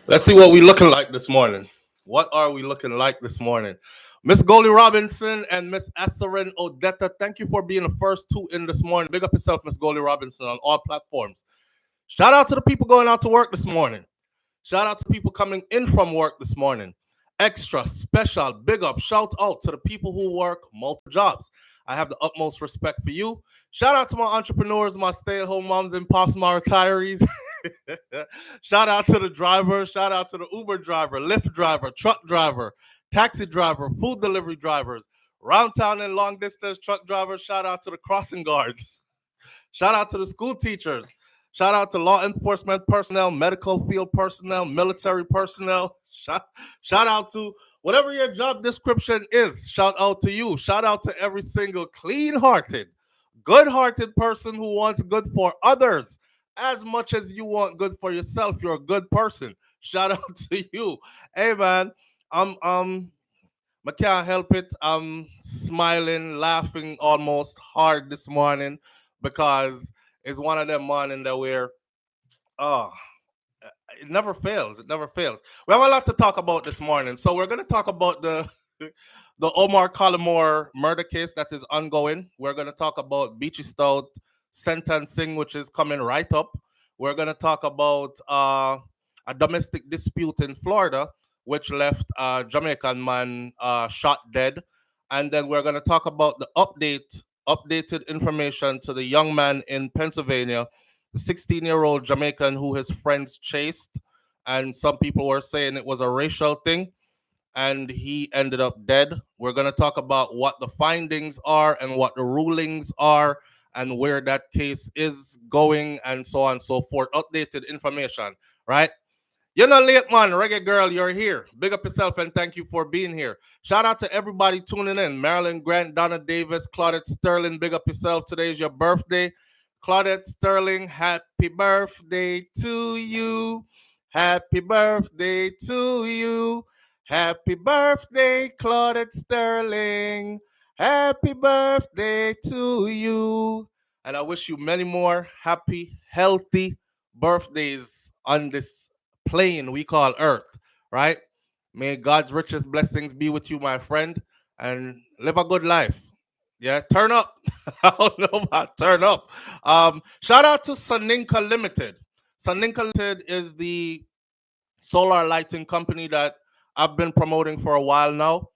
Let's see what we looking like this morning. What are we looking like this morning? Miss Goldie Robinson and Miss Esserin Odetta, thank you for being the first two in this morning. Big up yourself, Miss Goldie Robinson, on all platforms. Shout out to the people going out to work this morning. Shout out to people coming in from work this morning. Extra, special, big up, shout out to the people who work multiple jobs. I have the utmost respect for you. Shout out to my entrepreneurs, my stay-at-home moms and pops, my retirees. Shout out to the driver. Shout out to the Uber driver, Lyft driver, truck driver, taxi driver, food delivery drivers, round town and long distance truck drivers. Shout out to the crossing guards. Shout out to the school teachers. Shout out to law enforcement personnel, medical field personnel, military personnel. Shout out to whatever your job description is. Shout out to you. Shout out to every single clean hearted, good hearted person who wants good for others as much as you want good for yourself. You're a good person. Shout out to you. Hey man, I can't help it. I'm smiling, laughing almost hard this morning because it's one of them morning that we're oh it never fails. It never fails. We have a lot to talk about this morning. So we're gonna talk about the the Omar Collymore murder case that is ongoing. We're gonna talk about Beachy Stout sentencing, which is coming right up. We're gonna talk about a domestic dispute in Florida, which left a Jamaican man shot dead. And then we're gonna talk about the updated information to the young man in Pennsylvania, the 16-year-old Jamaican who his friends chased, and some people were saying it was a racial thing, and he ended up dead. We're going to talk about what the findings are and what the rulings are and where that case is going and so on and so forth. Updated information, right? You're not late, man. Reggae girl, you're here. Big up yourself and thank you for being here. Shout out to everybody tuning in. Marilyn Grant, Donna Davis, Claudette Sterling, big up yourself. Today is your birthday. Claudette Sterling, happy birthday to you. Happy birthday to you. Happy birthday, Claudette Sterling. Happy birthday to you. And I wish you many more happy, healthy birthdays on this plane we call Earth, right? May God's richest blessings be with you, my friend, and live a good life. Yeah, turn up. I don't know about turn up. Shout out to Saninka Limited. Saninka Limited is the solar lighting company that I've been promoting for a while now.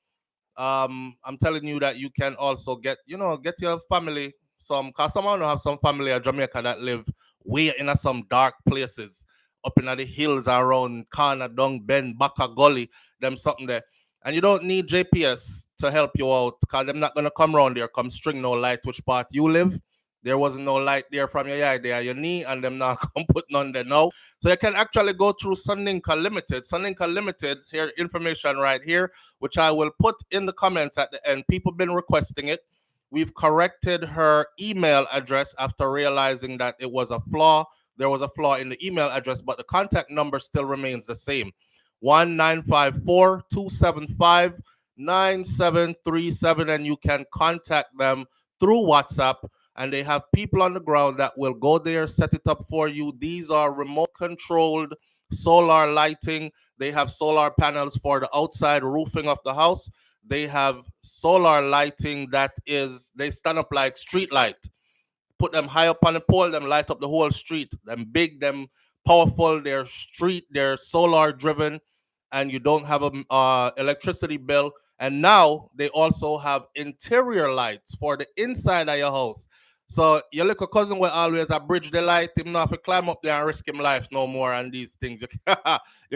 I'm telling you that you can also get your family some, cause some I know have some family in Jamaica that live way in some dark places up in the hills around Kana, Dung, Ben, Baka, Gully, them something there. And you don't need JPS to help you out, cause them not gonna come around there, come string no light which part you live. There wasn't no light there from your yard there, your knee, and them not come put none there now. So you can actually go through Sunninka Limited. Sunninka Limited, here information right here, which I will put in the comments at the end. People been requesting it. We've corrected her email address after realizing that it was a flaw. There was a flaw in the email address, but the contact number still remains the same. 1-954-275-9737, and you can contact them through WhatsApp, and they have people on the ground that will go there, set it up for you. These are remote controlled solar lighting. They have solar panels for the outside roofing of the house. They have solar lighting that is, they stand up like street light. Put them high up on the pole, them light up the whole street. Them big, them powerful, they're solar driven, and you don't have a electricity bill. And now they also have interior lights for the inside of your house. So your little cousin will always bridge the light. Him not have to climb up there and risk him life no more and these things. You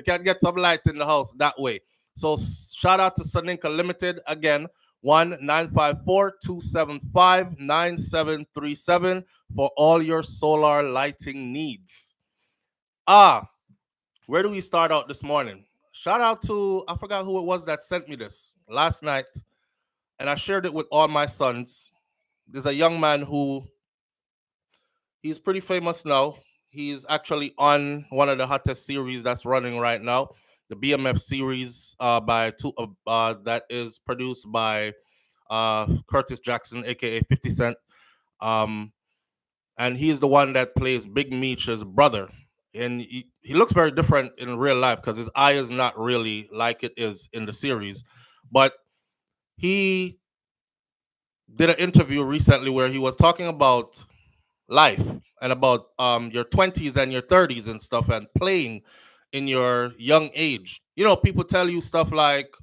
can get some light in the house that way. So shout out to Saninka Limited again. 1-954-275-9737 for all your solar lighting needs. Where do we start out this morning? Shout out to, I forgot who it was that sent me this last night, and I shared it with all my sons. There's a young man who, he's pretty famous now. He's actually on one of the hottest series that's running right now, the BMF series that is produced by Curtis Jackson, aka 50 Cent. And he's the one that plays Big Meech's brother. and he looks very different in real life because his eye is not really like it is in the series. But he did an interview recently where he was talking about life and about your 20s and your 30s and stuff and playing in your young age. You know, people tell you stuff like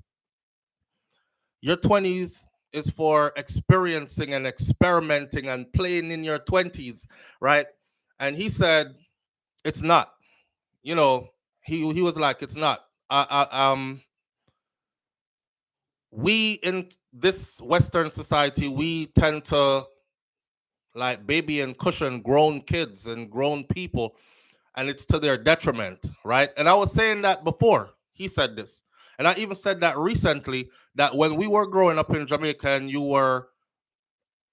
your 20s is for experiencing and experimenting and playing in your 20s, right? And he said it's not. You know, he was like it's not. We in this Western society, we tend to like baby and cushion grown kids and grown people, and it's to their detriment, right? And I was saying that before he said this, and I even said that recently that when we were growing up in Jamaica, and you were,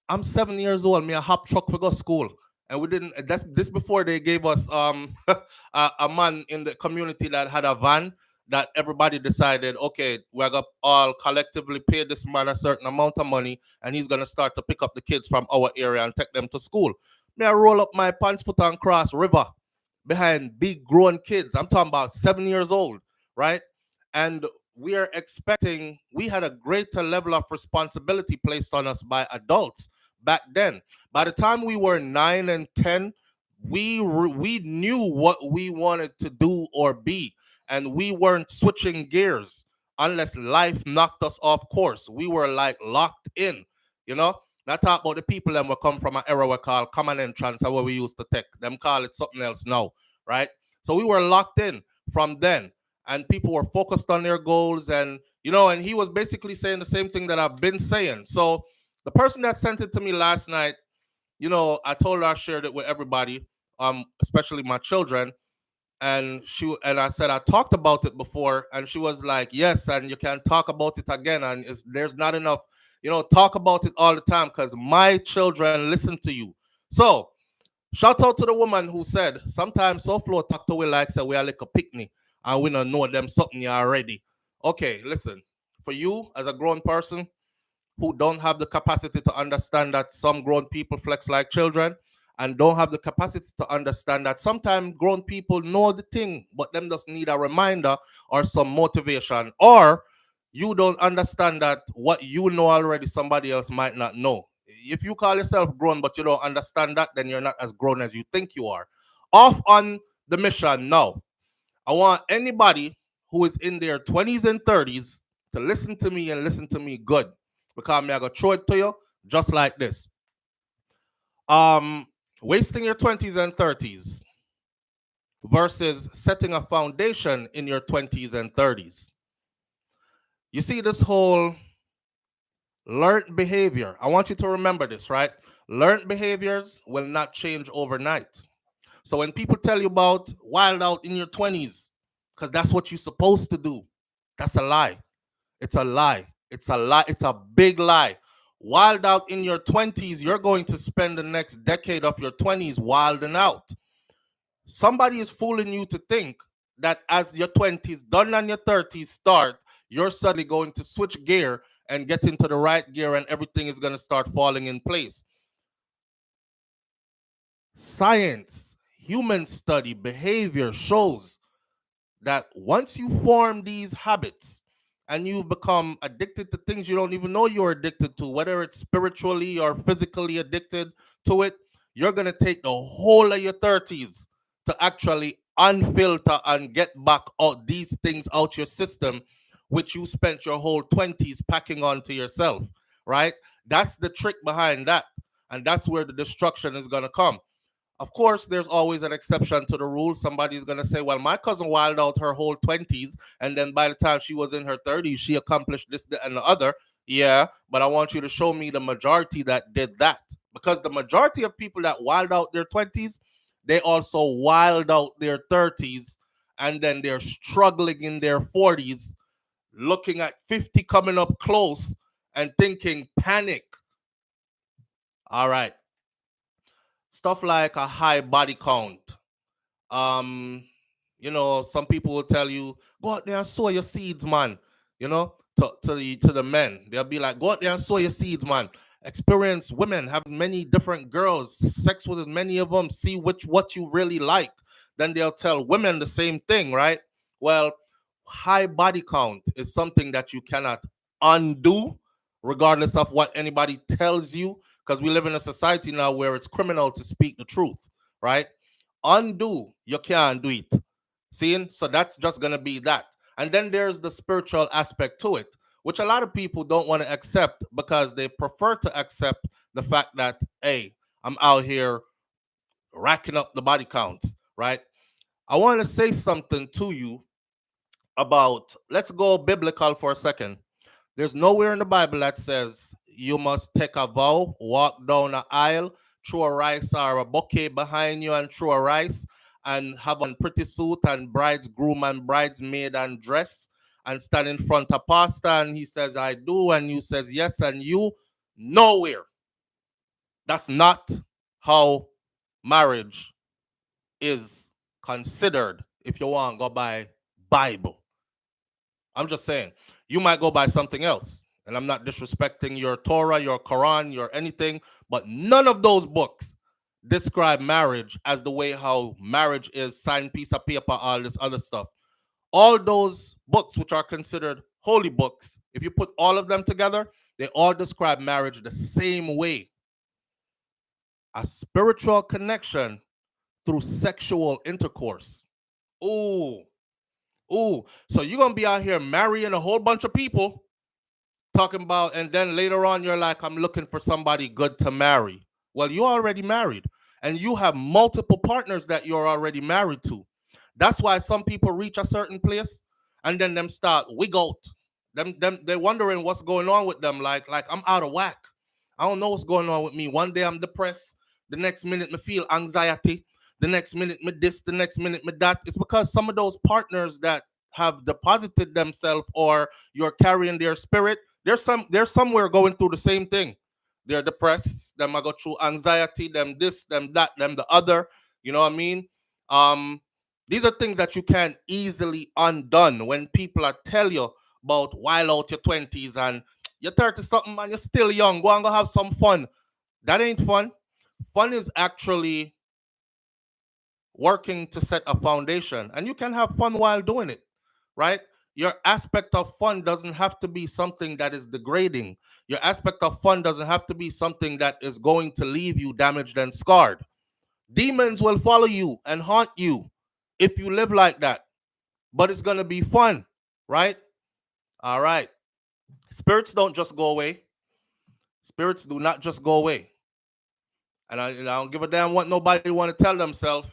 I'm 7 years old, me a hop truck for go school. And we didn't, that's this before they gave us a man in the community that had a van that everybody decided, okay, we're gonna all collectively pay this man a certain amount of money and he's gonna start to pick up the kids from our area and take them to school. Me I roll up my pants foot and cross river behind big grown kids. I'm talking about 7 years old, right? And we are expecting, we had a greater level of responsibility placed on us by adults back then. By the time we were 9 and 10, we knew what we wanted to do or be, and we weren't switching gears unless life knocked us off course. We were like locked in, you know. Not talk about the people that will come from an era we call common entrance, or what we used to take. Them call it something else now, right? So we were locked in from then, and people were focused on their goals, and you know, and he was basically saying the same thing that I've been saying. So the person that sent it to me last night, you know, I told her I shared it with everybody, especially my children, and I said I talked about it before, and she was like, yes, and you can talk about it again, and there's not enough, you know, talk about it all the time because my children listen to you. So shout out to the woman who said sometimes SouFLo talk to we like say we are like a picnic and we don't know them something you already. Okay, listen, for you as a grown person who don't have the capacity to understand that some grown people flex like children, and don't have the capacity to understand that sometimes grown people know the thing but them just need a reminder or some motivation, or you don't understand that what you know already somebody else might not know. If you call yourself grown but you don't understand that, then you're not as grown as you think you are. Off on the mission now. I want anybody who is in their 20s and 30s to listen to me and listen to me good. Because I'm gonna throw it to you just like this. Um, Wasting your 20s and 30s versus setting a foundation in your 20s and 30s. You see this whole learned behavior. I want you to remember this, right? Learned behaviors will not change overnight. So when people tell you about wild out in your 20s, because that's what you're supposed to do, that's a lie. It's a lie. It's a lie. It's a big lie. Wild out in your 20s, you're going to spend the next decade of your 20s wilding out. Somebody is fooling you to think that as your 20s done and your 30s start, you're suddenly going to switch gear and get into the right gear and everything is going to start falling in place. Science, human study, behavior shows that once you form these habits and you become addicted to things you don't even know you're addicted to, whether it's spiritually or physically addicted to it, you're going to take the whole of your 30s to actually unfilter and get back out these things out your system, which you spent your whole 20s packing onto yourself, right? That's the trick behind that. And that's where the destruction is going to come. Of course, there's always an exception to the rule. Somebody's going to say, well, my cousin wilded out her whole 20s, and then by the time she was in her 30s, she accomplished this, that, and the other. Yeah, but I want you to show me the majority that did that. Because the majority of people that wild out their 20s, they also wild out their 30s, and then they're struggling in their 40s, looking at 50 coming up close and thinking panic. All right. Stuff like a high body count. Um, you know, some people will tell you, go out there and sow your seeds, man. You know, to the men. They'll be like, go out there and sow your seeds, man. Experience women, have many different girls, sex with many of them, see what you really like. then they'll tell women the same thing, right? Well, high body count is something that you cannot undo, regardless of what anybody tells you, because we live in a society now where it's criminal to speak the truth, right? Undo, you can't do it. Seeing? So that's just gonna be that. And then there's the spiritual aspect to it, which a lot of people don't want to accept because they prefer to accept the fact that, hey, I'm out here racking up the body counts, right? I want to say something to you about, let's go biblical for a second. There's nowhere in the Bible that says you must take a vow, walk down an aisle, throw a rice or a bouquet behind you and throw a rice, and have on pretty suit and bride's groom and bridesmaid and dress and stand in front of pastor and he says I do and you says yes and you nowhere. That's not how marriage is considered if you want to go by Bible. I'm just saying, you might go by something else. And I'm not disrespecting your Torah, your Quran, your anything, but none of those books describe marriage as the way how marriage is, signed piece of paper, all this other stuff. All those books, which are considered holy books, if you put all of them together, they all describe marriage the same way. A spiritual connection through sexual intercourse. Ooh, ooh. So you're going to be out here marrying a whole bunch of people, talking about, and then later on you're like, I'm looking for somebody good to marry. Well, you're already married and you have multiple partners that you're already married to. That's why some people reach a certain place and then them start wig out. Them they're wondering what's going on with them. Like I'm out of whack. I don't know what's going on with me. One day I'm depressed, the next minute me feel anxiety, the next minute me this, the next minute me that. It's because some of those partners that have deposited themselves or you're carrying their spirit, they're somewhere going through the same thing. They're depressed, them I go through anxiety, them this, them that, them the other. You know what I mean? Um, these are things that you can easily undone when people are tell you about while out your 20s and you're 30 something and you're still young. Go and go have some fun. That ain't fun. Fun is actually working to set a foundation, and you can have fun while doing it, right? Your aspect of fun doesn't have to be something that is degrading. Your aspect of fun doesn't have to be something that is going to leave you damaged and scarred. Demons will follow you and haunt you if you live like that, but it's going to be fun, right? All right. Spirits don't just go away. Spirits do not just go away. And I don't give a damn what nobody want to tell themselves.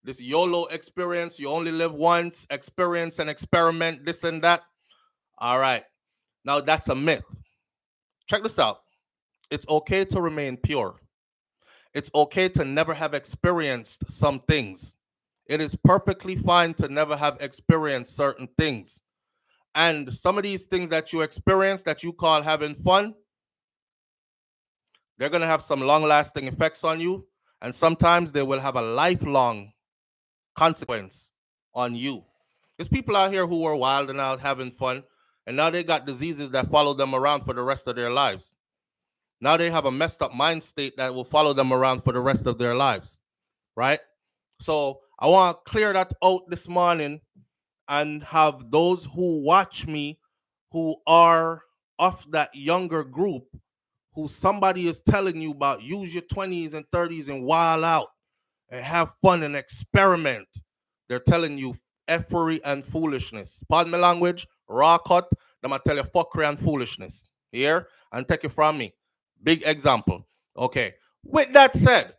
This YOLO experience, you only live once, experience and experiment, this and that. All right. Now that's a myth. Check this out. It's okay to remain pure. It's okay to never have experienced some things. It is perfectly fine to never have experienced certain things. And some of these things that you experience that you call having fun, they're going to have some long lasting effects on you. And sometimes they will have a lifelong consequence on you. There's people out here who are wild and out having fun, and now they got diseases that follow them around for the rest of their lives. Now they have a messed up mind state that will follow them around for the rest of their lives, right? So I want to clear that out this morning and have those who watch me who are of that younger group who somebody is telling you about use your 20s and 30s and wild out and have fun and experiment. They're telling you effery and foolishness. Pardon my language, raw cut. Them I tell you fuckery and foolishness. Here and take it from me. Big example. Okay. With that said,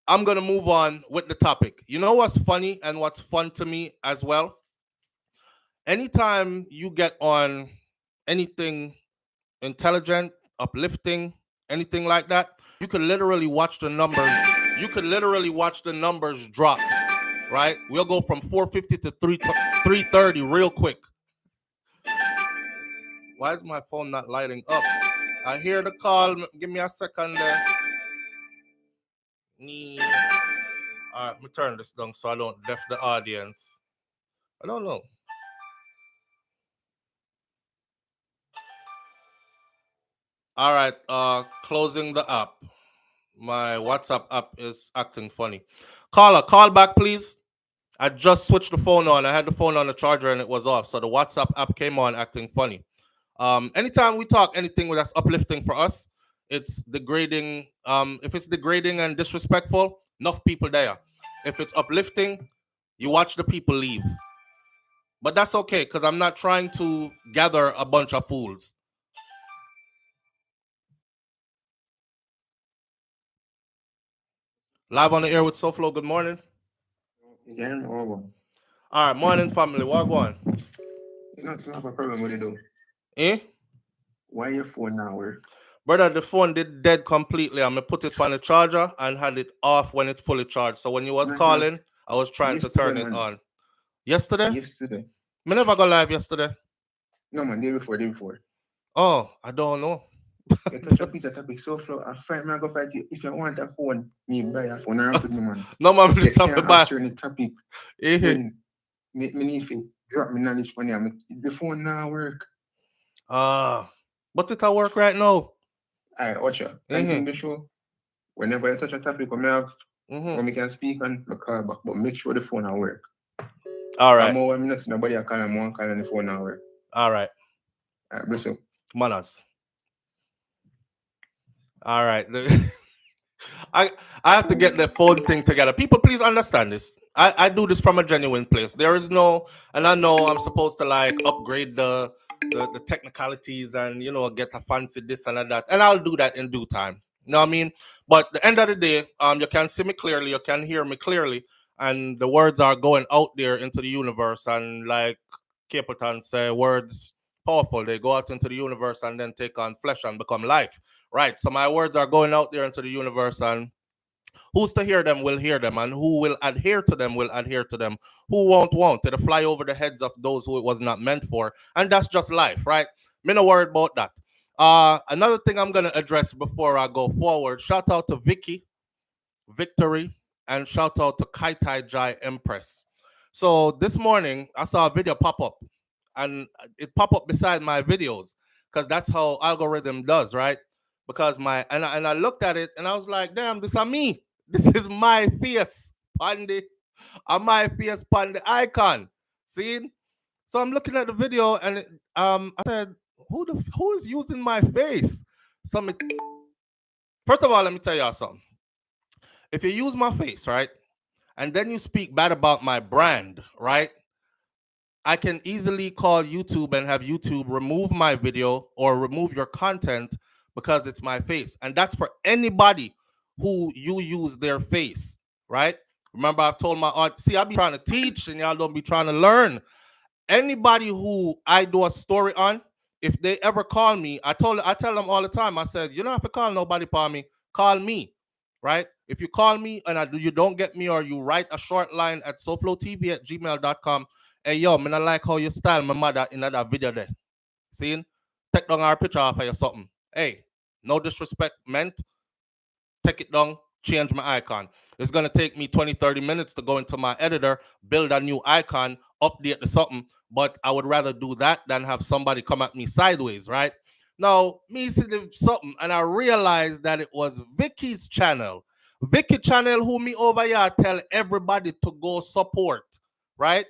I'm gonna move on with the topic. You know what's funny and what's fun to me as well? Anytime you get on anything intelligent, uplifting, anything like that, you could literally watch the numbers. You could literally watch the numbers drop. Right? We'll go from 450 to 330 real quick. Why is my phone not lighting up? I hear the call. Give me a second there. All right, let me turn this down so I don't deaf the audience. I don't know. All right, closing the app. My WhatsApp app is acting funny. Caller, call back, please. I just switched the phone on. I had the phone on the charger and it was off. So the WhatsApp app came on acting funny. Anytime we talk anything that's uplifting for us, it's degrading. If it's degrading and disrespectful, enough people there. If it's uplifting, you watch the people leave. But that's okay because I'm not trying to gather a bunch of fools. Live on the air with SouFLo. Good morning. Yeah, over. All right, morning family. What going? You not have a problem with it though. Eh? Why your phone now work? Brother, the phone did dead completely. I'm gonna put it on the charger and had it off when it's fully charged. So when you was Not calling, I was trying to yesterday, turn it man. on. Yesterday? Yesterday. Me never go live yesterday. No man, day before. Oh, I don't know. You touch a piece of topic so flow. I fight man, I go fight you. If you want a phone, me buy a phone around with me, man. No man, You just have to can't buy. answer any topic Eh. when me need to drop me knowledge for you. The phone now work. But it will work right now. Alright, watch out. Continue the show. Whenever you touch a topic, when we can speak on the call back, but make sure the phone will work. All right. I'm not seeing nobody call and one call on the phone now work. All right. Alright, bless you. Manners. All right. I have to get the phone thing together. People, please understand this. I do this from a genuine place. There is no, and I know I'm supposed to like upgrade the technicalities and get a fancy this and that, and I'll do that in due time. You know what I mean? But the end of the day, you can see me clearly, you can hear me clearly, and the words are going out there into the universe. And like Capleton say, words powerful. They go out into the universe and then take on flesh and become life. Right. So my words are going out there into the universe, and who's to hear them will hear them, and who will adhere to them will adhere to them. Who won't. It'll fly over the heads of those who it was not meant for. And that's just life, right? Me no worried about that. Another thing I'm gonna address before I go forward. Shout out to Vicky, Victory, and shout out to Kaitai Jai Empress. So this morning I saw a video pop up, and it pop up beside my videos because that's how algorithm does, right? Because I looked at it and I was like, damn, this is me. This is my face, Pandy. My face Pandy icon. See? So I'm looking at the video and I said, who is using my face? First of all, let me tell y'all something. If you use my face, right, and then you speak bad about my brand, right, I can easily call YouTube and have YouTube remove my video or remove your content because it's my face. And that's for anybody who you use their face, right? Remember, I've told my audience, see, I be trying to teach and y'all don't be trying to learn. Anybody who I do a story on, if they ever call me, I tell them all the time, I said, you don't have to call nobody for me, call me, right? If you call me and you don't get me, or you write a short line at SouFLoTV@gmail.com, hey yo, me not like how you style my mother in that video there. See? Take down our picture off of you something. Hey, no disrespect meant. Take it down, change my icon. It's going to take me 20, 30 minutes to go into my editor, build a new icon, update the something. But I would rather do that than have somebody come at me sideways, right? Now, me see the something, and I realized that it was Vicky's channel. Vicky channel, who me over here tell everybody to go support, right?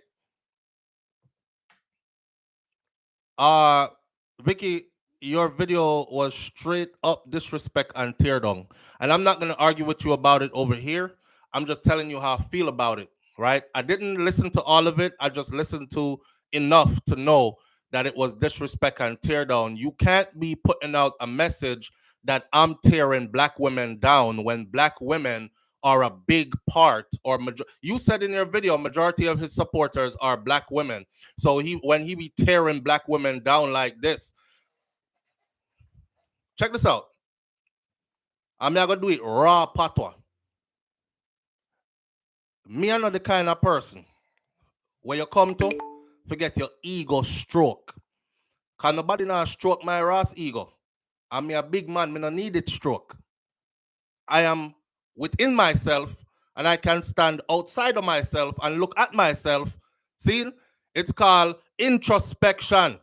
Vicky, your video was straight up disrespect and tear down. And I'm not gonna argue with you about it over here. I'm just telling you how I feel about it, right? I didn't listen to all of it. I just listened to enough to know that it was disrespect and tear down. You can't be putting out a message that I'm tearing black women down when black women are a big part, or you said in your video majority of his supporters are black women. So when he be tearing black women down like this, check this out. I'm not gonna do it raw patwa. Me are not the kind of person where you come to forget your ego stroke. Cause nobody now stroke my raw ego. I'm a big man, me no need it stroke. I am within myself and I can stand outside of myself and look at myself. See, it's called introspection,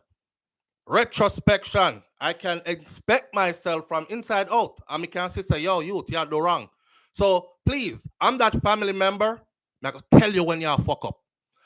retrospection. I can inspect myself from inside out. And I can say, yo, youth, you do wrong. So please, I'm that family member. I'm going to tell you when you fuck up.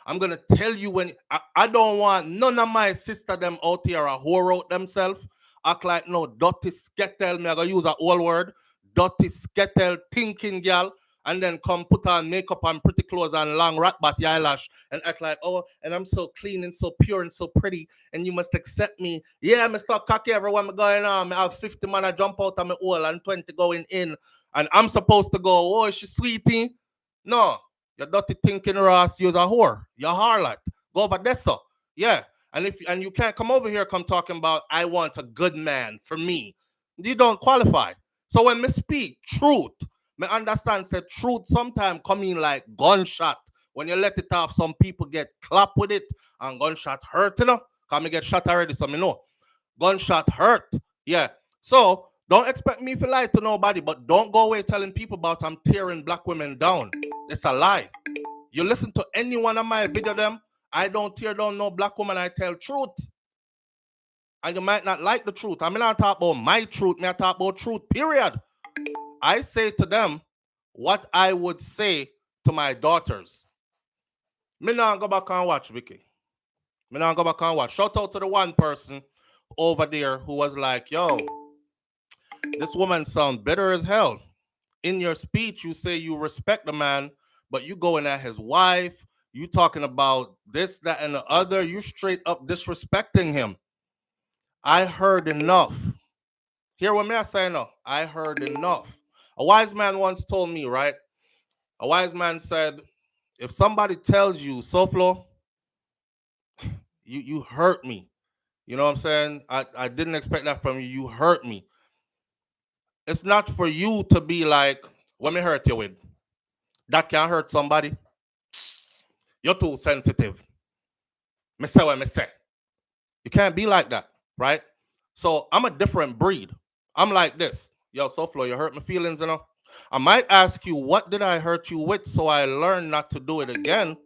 I'm going to tell you when... I don't want none of my sister them out here a whore out themselves. Act like no dirty skettle. Me I going to use a old word. Dirty skettle thinking girl. And then come put on makeup and pretty clothes and long rat bat eyelash and act like, oh, and I'm so clean and so pure and so pretty and you must accept me. Yeah, Mr. Cocky, everyone going on. I have 50 man I jump out of my hole and 20 going in. And I'm supposed to go, oh, is she sweetie? No, you're dirty thinking Ross, you're a whore. You're a harlot. Go over there, so. Yeah. And you can't come over here come talking about I want a good man for me. You don't qualify. So when me speak truth, me understand say truth sometimes come in like gunshot. When you let it off, some people get clapped with it and gunshot hurt, you know? Because me get shot already, so me know. Gunshot hurt. Yeah. So don't expect me to lie to nobody, but don't go away telling people about I'm tearing black women down. It's a lie. You listen to any one of my video them, I don't tear down no black woman, I tell truth. And you might not like the truth. I mean, I talk about my truth, I talk about truth, period. I say to them what I would say to my daughters. Me now go back and watch, Vicky. Me now go back and watch. Shout out to the one person over there who was like, yo, this woman sounds bitter as hell. In your speech, you say you respect the man, but you going at his wife. You talking about this, that, and the other. You straight up disrespecting him. I heard enough. Hear what me I say now? I heard enough. A wise man once told me, right? A wise man said, if somebody tells you, SouFlo, you hurt me. You know what I'm saying? I didn't expect that from you. You hurt me. It's not for you to be like, what me hurt you with? That can hurt somebody. You're too sensitive. Me say what me say. You can't be like that, right? So I'm a different breed. I'm like this. Yo, SouFlo, you hurt my feelings, you know? I might ask you, what did I hurt you with so I learn not to do it again?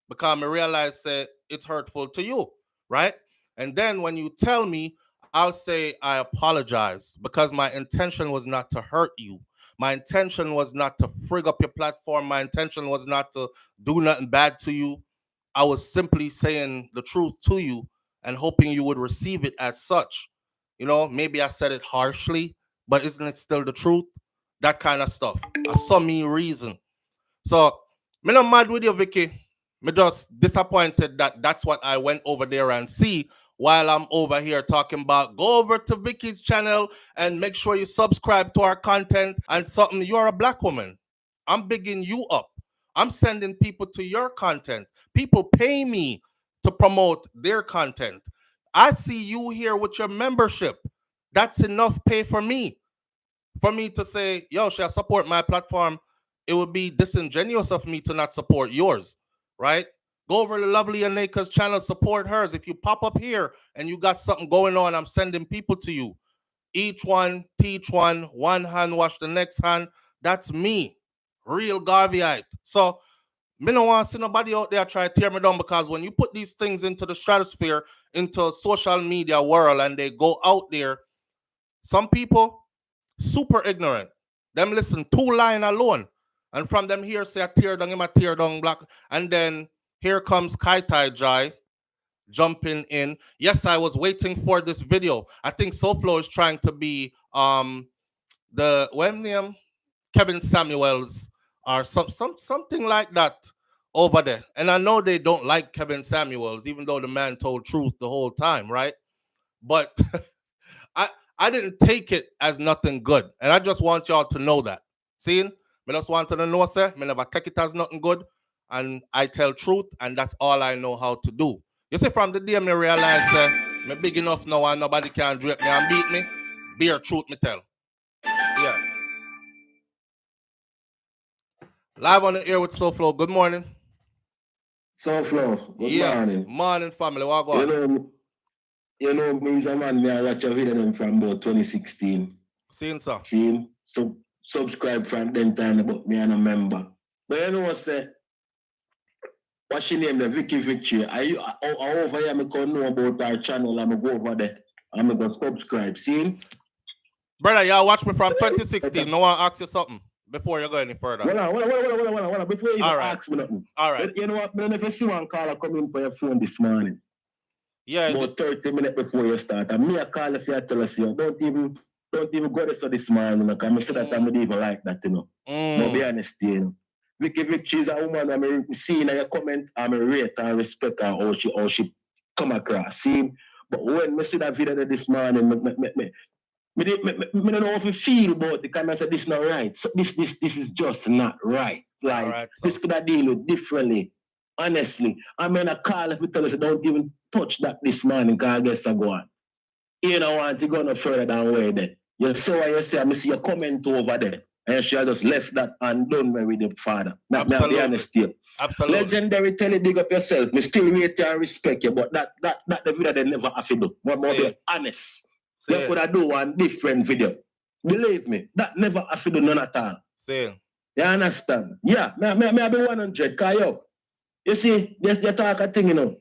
Because I realize that it's hurtful to you, right? And then when you tell me, I'll say I apologize because my intention was not to hurt you. My intention was not to frig up your platform. My intention was not to do nothing bad to you. I was simply saying the truth to you and hoping you would receive it as such. You know, maybe I said it harshly, but isn't it still the truth? That kind of stuff. A some reason. So, me not mad with you, Vicky. Me just disappointed that that's what I went over there and see while I'm over here talking about. Go over to Vicky's channel and make sure you subscribe to our content and something. You're a black woman. I'm bigging you up. I'm sending people to your content. People pay me to promote their content. I see you here with your membership. That's enough pay for me. For me to say, yo, shall I support my platform? It would be disingenuous of me to not support yours, right? Go over to Lovely Aneka's channel, support hers. If you pop up here and you got something going on, I'm sending people to you. Each one, teach one hand wash the next hand. That's me, real Garveyite. So, me don't want to see nobody out there try to tear me down because when you put these things into the stratosphere, into social media world, and they go out there, some people, super ignorant. Them listen 2 line alone. And from them here say a tear down, him a tear down black. And then here comes Kaitai Jai jumping in. Yes, I was waiting for this video. I think SouFlo is trying to be the when name Kevin Samuels or something like that over there. And I know they don't like Kevin Samuels, even though the man told truth the whole time, right? But I didn't take it as nothing good. And I just want y'all to know that. See? I just want to know, say, I never take it as nothing good. And I tell truth, and that's all I know how to do. You see, from the day I realize I'm big enough now and nobody can drape me and beat me, bare truth me tell. Yeah. Live on the air with SouFlo. Good morning. SouFlo, good morning. Morning, family. What go on? You know, me is a man, I watch a video from about 2016. Seeing, sir. Seeing? So, subscribe from them time about me and a member. But you know what, say? What's your name, the Vicky Victory? I over here, I can know about our channel, I'm go over there. I'm going to subscribe. See? Brother, y'all watch me from 2016. No one ask you something. before you go any further. Before you even All right. ask me nothing. All right. You know what? I don't know if you see one caller come in for your phone this morning. Yeah. About 30 minutes before you start. And me a call if you tell us, you don't even go this morning, because I say that I don't even like that, you know. No, be honest, you know. Vicky, she's a woman, I'm seeing her comment, I'm rate and respect her, how she come across. See? But when I see that video this morning, I don't know how to feel about it, because I said this is not right. So this is just not right. Like, right, this could have deal with differently. Honestly, I'm in a call if you tell us don't even touch that this morning, because I guess I go on. You don't want to go no further than where then. You saw what you say, I see your comment over there. And she just left that and done with the father. Not be honest here. Absolutely. Legendary, tell it, big up yourself. Me still rate you and respect you, but that the video they never have to do. But be honest. You could have do one different video. Believe me, that never have to do none at all. Same. You understand? Yeah, me be 100, because you see, you talk a thing, you know.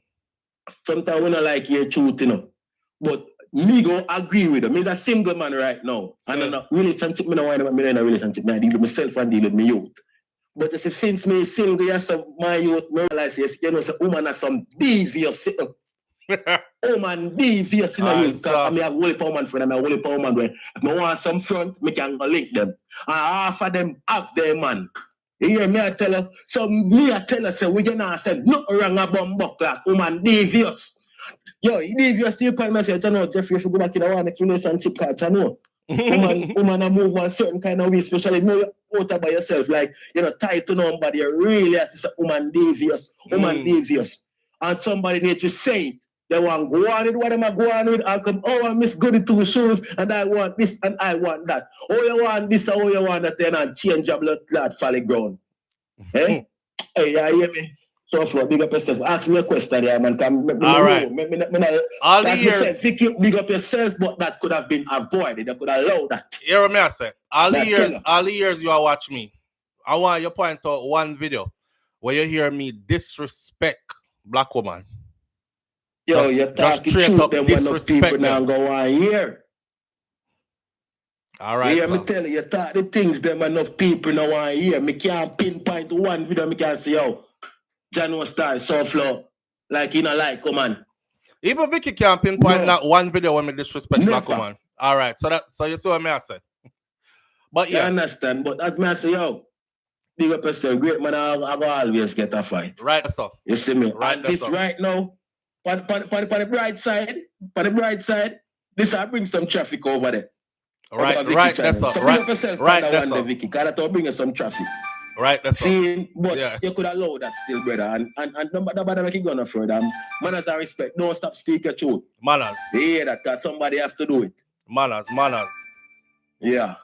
Sometimes we don't like your truth, you know. But me go agree with them. I'm a single man right now. And in a relationship, me in a relationship. I deal with myself and deal with my youth. But you see, since me single, yes, my youth, I realize, yes, you know, a woman has some devious. Woman devious in a youth. Because I have a woman friend, I have a woman where if I want some front, I can go link them. And half of them have their man. You hear me? I tell her. So me I tell her, say, we not say nothing wrong about buck woman devious. Yo, devious still call me say, you know, Jeffrey, if you go back in a one relationship, because you know, woman a move one certain kind of way, especially know you're out by yourself, like, you know, tied to nobody, you really have to say, woman devious, and somebody need to say it. They want go on with what am I going with, and come, oh, I miss goody two shoes, and I want this, and I want that. Oh, you want this, or oh, you want that, and change your blood clot folly ground. Eh? Hey, you hear me? SouFLo, big up yourself. Ask me a question there, man. All right. All the years. Big up yourself, but that could have been avoided. They could have allowed that. Hear what I say. All the years you are watching me, I want you to point out one video where you hear me disrespect black woman. Yo, you're talking truth, them one of people now go on here. All right. Yeah, me tell you talk the things them enough people now want to hear. Me can't pinpoint one video. Me can't say, yo, John was start SouFLo like you know, like come on. Even Vicky can't pinpoint that one video when me disrespect black woman. All right, so you see what I say. But yeah, I understand. But as me I say, yo, big up yourself, great man. I go always get a fight. Right, so you see me. Right, and this right now, on the bright side, this will bring some traffic over there. Right, that's all. Right, that's all. Vicky, because that will bring some traffic. Right, that's all. But you could allow that still, brother. And nobody make it go no further. Manners and respect. Don't stop speaking truth. Manners. You hear that? Because somebody have to do it. Manners. Yeah.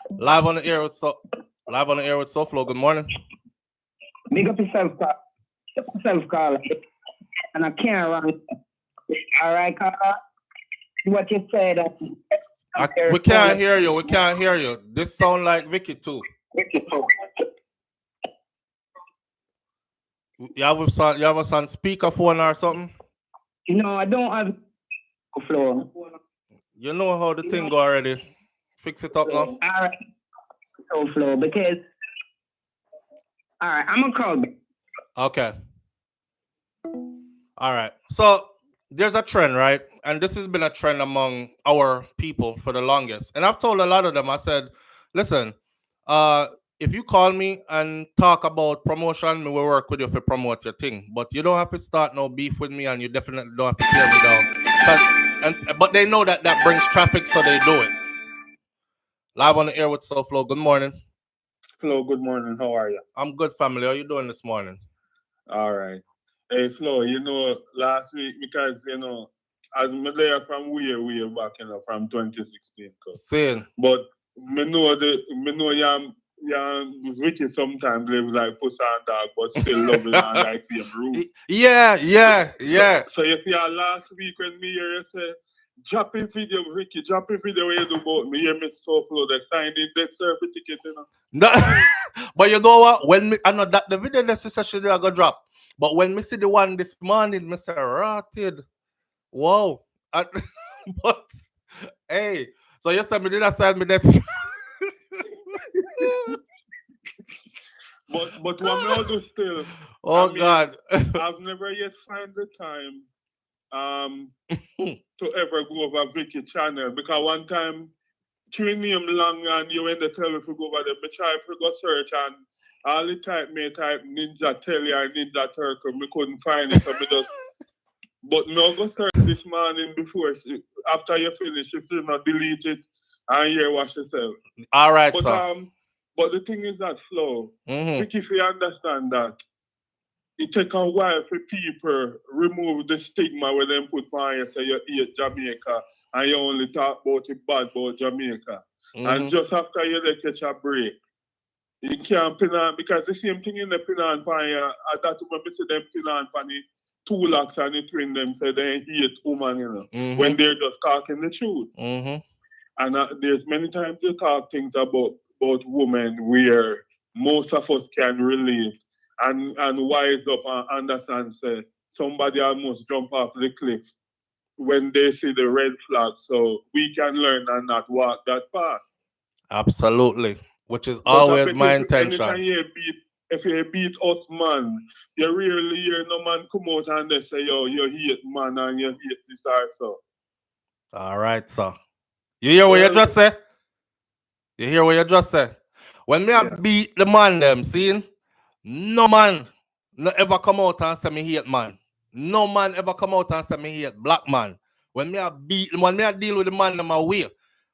Live on the air with SouFLo. Good morning. Big up yourself, Carla. And I can't run. All right, Carla. What you said. We can't hear you. This sound like Vicky too. You have us on speakerphone or something? No, I don't have floor. You know how the thing go already. Fix it up now. All right. SouFLo, because all right, I'm gonna call back. Okay. All right. So there's a trend, right? And this has been a trend among our people for the longest. And I've told a lot of them, I said, listen, if you call me and talk about promotion, we will work with you to promote your thing. But you don't have to start no beef with me, and you definitely don't have to tear me down. But they know that brings traffic, so they do it. Live on the air with SouFLo. Good morning. Flo, good morning. How are you? I'm good, family. How are you doing this morning? All right. Hey, Flo, you know, last week, because, you know, as I'm there from way back, you know, from 2016. Same. But me know Vicky sometimes live like pussy and dog, but still love it and like him rude. Yeah. So if you are last week when me hear you say, drop a video, Vicky, where you do about me, hear me SouFLo, the tiny death certificate, you know. No, but you know what? I know that the video necessarily I go drop. But when me see the one this morning, me say, rotted. Whoa. But, hey, so you said me did I send me that? But what me I do still. Oh God. I've never yet find the time to ever go over Beachy channel because one time three name long and you end the tell me to go over there. Me try to go search and all the type Ninja Telly or Ninja Turtle, me couldn't find it. So me just but me go search this morning before after you finish, if you not delete it and you wash yourself. All right, but sir. But the thing is that Flo, Mm-hmm. think if you understand that it take a while for people remove the stigma when they put on you say you hate Jamaica and you only talk about it bad about Jamaica. And just after you let catch a break, you can't pin on because the same thing in the pin on pan you, that when see them pin on pan the two locks and the twin them say they hate woman, you know, when they're just talking the truth. And there's many times you talk things about women where most of us can relate and wise up and understand say somebody almost jump off the cliff when they see the red flag. So we can learn and not walk that path. Absolutely. Which is always my intention. Anytime if you beat us man, you rarely hear no man come out and they say, yo, you hate man and you hate this or so. All right, sir. You hear what you just say? You hear what you just say? When me I beat the man them, see? No man no ever come out and say me hate man. No man ever come out and say me hate black man. When me I deal with the man them away.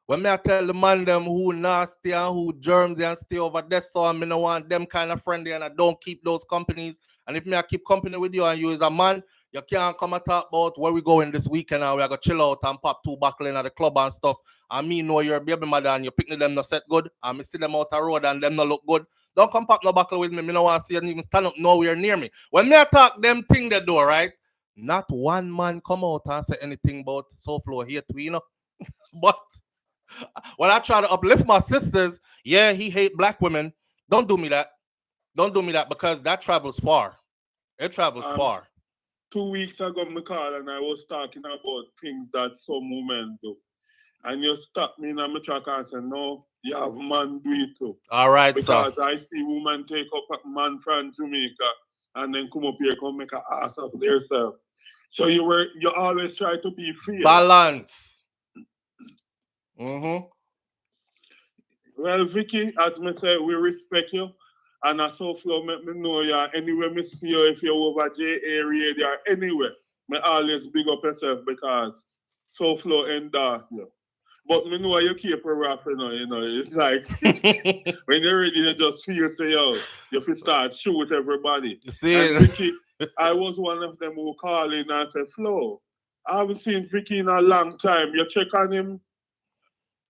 When me I tell the man them who nasty and who germs and stay over there, so I mean I want them kind of friendly and I don't keep those companies. And if me I keep company with you and you as a man, you can't come and talk about where we going this weekend and we are going to chill out and pop 2 buckle in at the club and stuff. And me know you're a baby mother and you picking them no set good. And me see them out the road and them no look good. Don't come pop no buckle with me. Me no want to see you even stand up nowhere near me. When me attack them thing they do, right? Not one man come out and say anything about SouFlo here too, you know. But when I try to uplift my sisters, yeah, he hate black women. Don't do me that. Don't do me that because that travels far. It travels far. 2 weeks ago, I called and I was talking about things that some women do. And you stopped me in my track and said, no, you have man do it too. All right, because I see women take up a man from Jamaica and then come up here come make an ass of themselves. So you always try to be fair. Balance. Well, Vicky, as me say, we respect you. And I SouFlo make me know you. Anywhere me see you, if you're over J area, there anywhere, me always big up yourself because SouFlo endorse you. But me know you keep a rap, you know. It's like when you're ready, you just feel say, yo, you have to start shoot everybody. See, and Vicky, I was one of them who called in and said, Flo, I haven't seen Vicky in a long time. You check on him.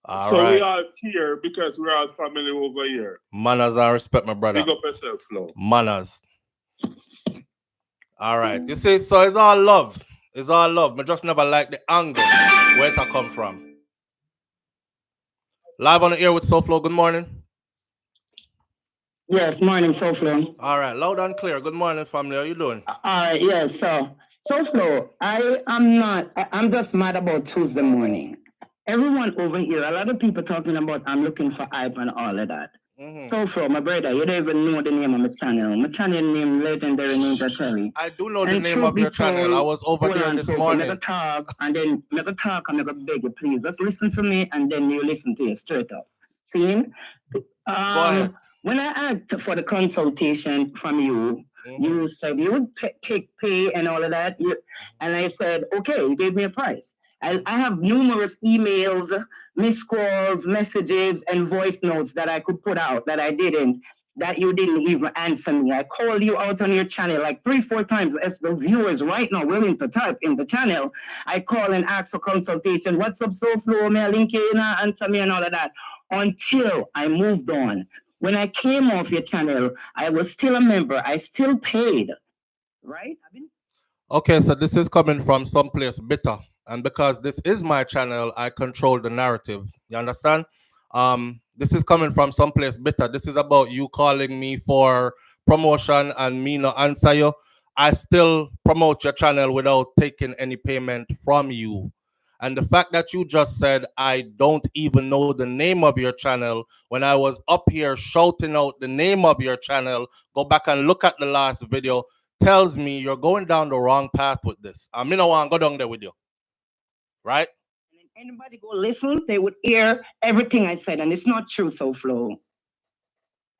We all here because we're all family over here. Manners and respect, my brother. Big up yourself, Flo. Manners. All right. You see, so it's all love. It's all love. I just never like the angle where it come from. Live on the air with SouFlo. Good morning. Yes, morning, SouFlo. All right, loud and clear. Good morning, family. How you doing? All right, yes. So SouFlo, I'm just mad about Tuesday morning. Everyone over here, a lot of people talking about I'm looking for hype and all of that. SouFlo, my brother, you don't even know the name of my channel. My channel name Legendary Ninja Telly. I do know the name of your channel. I was over there this morning. Make a talk and then make a talk and make a beg you, please. Just listen to me and then you listen to it straight up. See? Go ahead. When I asked for the consultation from you, you said you would take pay and all of that. And I said, okay, you gave me a price. I have numerous emails, missed calls, messages, and voice notes that I could put out that I didn't, that you didn't even answer me. I called you out on your channel like 3-4 times. If the viewers right now willing to type in the channel, I call and ask for consultation. What's up, SouFlo? May I link you in, answer me and all of that. Until I moved on. When I came off your channel, I was still a member. I still paid, right? Okay, so this is coming from someplace bitter. And because this is my channel, I control the narrative. You understand? This is coming from someplace bitter. This is about you calling me for promotion and me not answer you. I still promote your channel without taking any payment from you. And the fact that you just said, I don't even know the name of your channel, when I was up here shouting out the name of your channel, go back and look at the last video, tells me you're going down the wrong path with this. I mean, I want to go down there with you. Right? And anybody go listen, they would hear everything I said, and it's not true, SouFlo.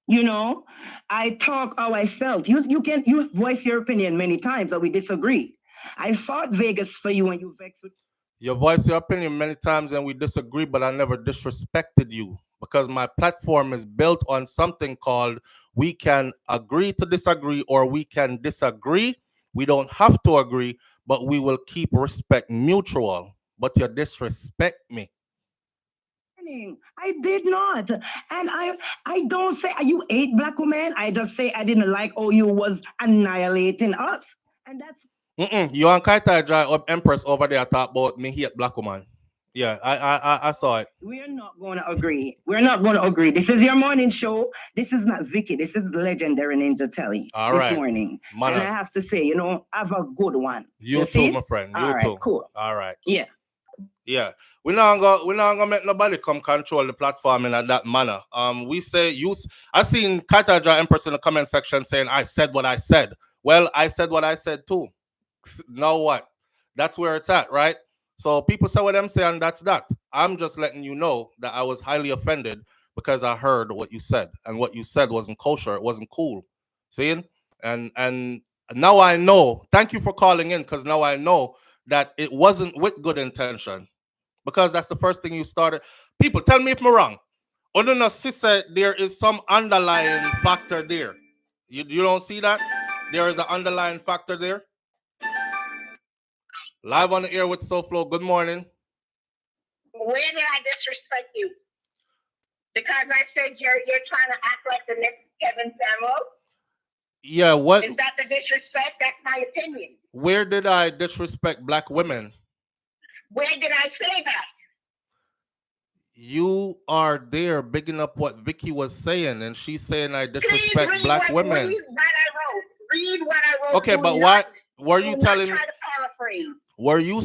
You know, I talk how I felt. You voice your opinion many times, but we disagree. I fought Vegas for you when you vexed with. You voice your opinion many times and we disagree, but I never disrespected you because my platform is built on something called we can agree to disagree or we can disagree. We don't have to agree, but we will keep respect mutual. But you disrespect me. I did not. And I don't say you hate black women. I just say I didn't like how you was annihilating us. And that's You and Kaita Dry up Empress over there talk about me hate black woman. Yeah, I saw it. We're not going to agree. We're not going to agree. This is your morning show. This is not Vicky. This is legendary Ninja Telly this morning. Manas. And I have to say, have a good one. You too, my friend. You All right, too. cool. All right. Yeah. Yeah. We're not gonna make nobody come control the platform in that manner. We say I seen Kataja Empress in the comment section saying I said what I said. Well, I said what I said too. Now what? That's where it's at, right? So people say what I'm saying, that's that. I'm just letting you know that I was highly offended because I heard what you said, and what you said wasn't kosher. It wasn't cool. See? And now I know. Thank you for calling in, because now I know that it wasn't with good intention. Because that's the first thing you started. People, tell me if I'm wrong. Oduna said there is some underlying factor there. You don't see that? There is an underlying factor there. Live on the air with SouFlo. Good morning. Where did I disrespect you? Because I said you're trying to act like the next Kevin Samuel? Yeah, what? Is that the disrespect? That's my opinion. Where did I disrespect black women? Where did I say that? You are there bigging up what Vicky was saying, and she's saying I disrespect black women. Read what I wrote. Read what I wrote. Okay, but why were you telling me? Try to paraphrase. Were you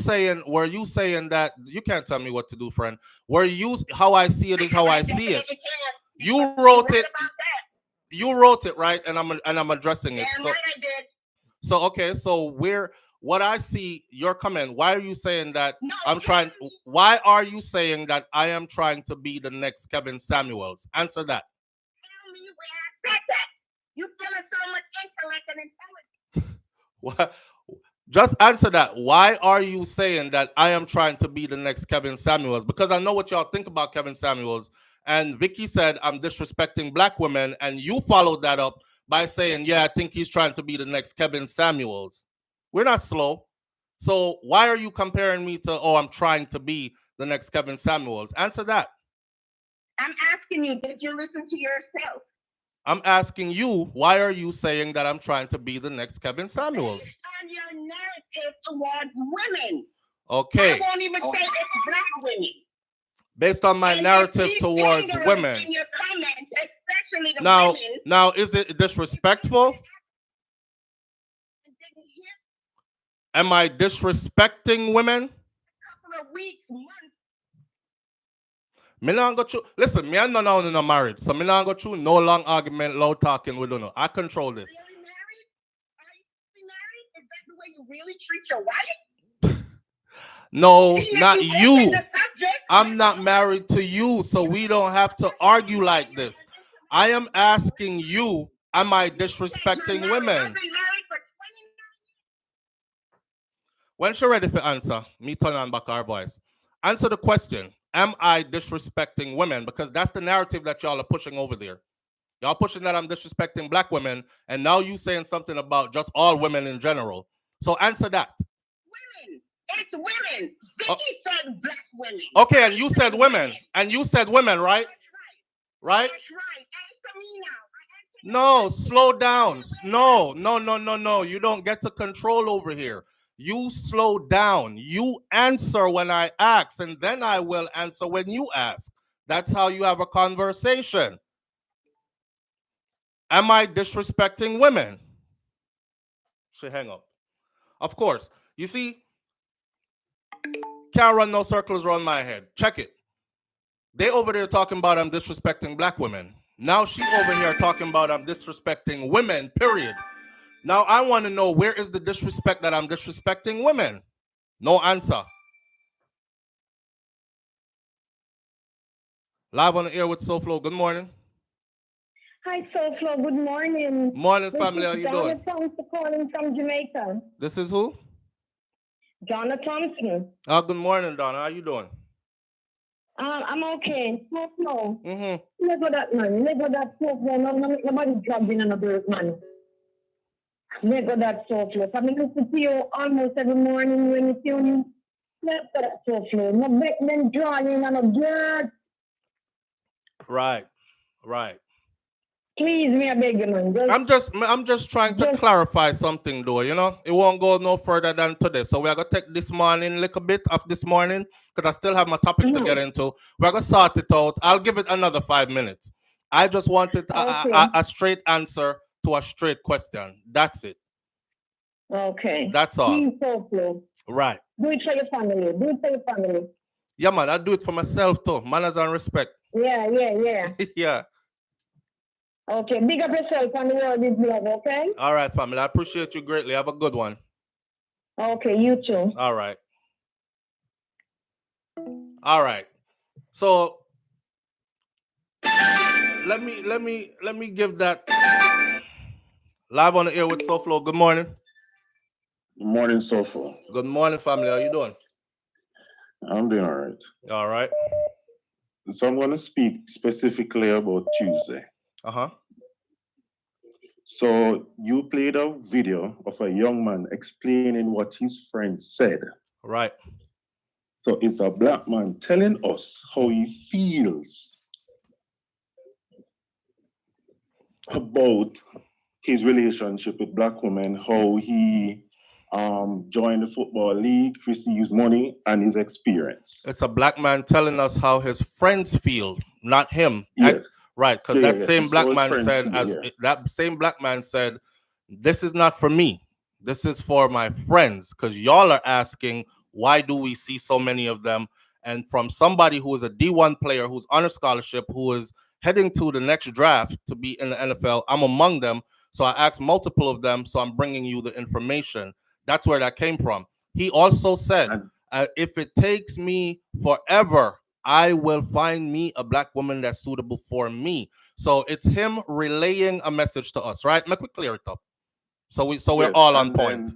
saying that you can't tell me what to do, friend? Were you how I see it is how I see it? You wrote it. You wrote it, right? And I'm addressing it. So, I did. So okay, so what I see, your comment, why are you saying that why are you saying that I am trying to be the next Kevin Samuels? Answer that. Tell me where I said that. You feeling so much intellect and intelligence. What? Just answer that. Why are you saying that I am trying to be the next Kevin Samuels? Because I know what y'all think about Kevin Samuels. And Vicky said I'm disrespecting black women, and you followed that up by saying, yeah, I think he's trying to be the next Kevin Samuels. We're not slow. So why are you comparing me to, I'm trying to be the next Kevin Samuels? Answer that. I'm asking you, did you listen to yourself? I'm asking you, why are you saying that I'm trying to be the next Kevin Samuels? Based on your narrative towards women. Okay. I won't even say it's black women. Based on my narrative towards women. In your comments, especially the now, women. Now, is it disrespectful? Am I disrespecting women? A couple of weeks, months. Me not go through. Listen, me and no married, so me not go through no long argument, loud talking with no. I control this. Are you really married? Are you really married? Is that the way you really treat your wife? No, not you. I'm not married to you, so we don't have to argue like this. I am asking you, am I disrespecting women? When she's ready for answer, me turn on back our voice. Answer the question. Am I disrespecting women? Because that's the narrative that y'all are pushing over there. Y'all pushing that I'm disrespecting black women, and now you saying something about just all women in general. So answer that. Women. It's women. Vicky said black women. Okay, and you said women. And you said women, right? That's right. Right? That's right. Answer me now. No, slow down. No. You don't get to control over here. You slow down. You answer when I ask, and then I will answer when you ask. That's how you have a conversation. Am I disrespecting women? She hang up. Of course. You see, can't run no circles around my head. Check it. They over there talking about I'm disrespecting black women. Now she over here talking about I'm disrespecting women, period. Now I want to know, where is the disrespect that I'm disrespecting women? No answer. Live on the air with SouFlo. Good morning. Hi, SouFlo. Good morning. Morning, family. How you doing? Jonathan calling from Jamaica. This is who? Donna Thompson. Oh, good morning, Donna. How you doing? I'm okay. SouFlo. Mm-hmm. Never that man. Never that SouFlo. Nobody drugged in on a bird, man. Never that SouFlo. I mean, listen to you almost every morning when you tune in. Never that SouFlo. No back then drawing on a bird. Right. Right. Please, me, I beg you, man. I'm just trying to clarify something, though. You know, it won't go no further than today. So we're gonna take this morning, a little bit of this morning, because I still have my topics to get into. We're gonna sort it out. I'll give it another 5 minutes. I just wanted a straight answer to a straight question. That's it. Okay. That's all. Please, SouFlo. Right. Do it for your family. Do it for your family. Yeah, man. I do it for myself too. Manners and respect. Yeah. Yeah. Okay, big up yourself and the world is love, okay? All right, family. I appreciate you greatly. Have a good one. Okay, you too. All right. All right. So let me give that live on the air with SouFlo. Good morning. Good morning, SouFlo. Good morning, family. How you doing? I'm doing all right. All right. So I'm going to speak specifically about Tuesday. Uh-huh. So you played a video of a young man explaining what his friend said. Right. So it's a black man telling us how he feels about his relationship with black women, how he joined the football league, receives money, and his experience. It's a black man telling us how his friends feel, not him. Yes. Right, because that same black man said, that same black man said, this is not for me. This is for my friends, because y'all are asking, why do we see so many of them? And from somebody who is a D1 player, who's on a scholarship, who is heading to the next draft to be in the NFL, I'm among them. So I asked multiple of them, so I'm bringing you the information. That's where that came from. He also said, if it takes me forever, I will find me a black woman that's suitable for me. So it's him relaying a message to us, right? Make we clear it up. So we're all on point.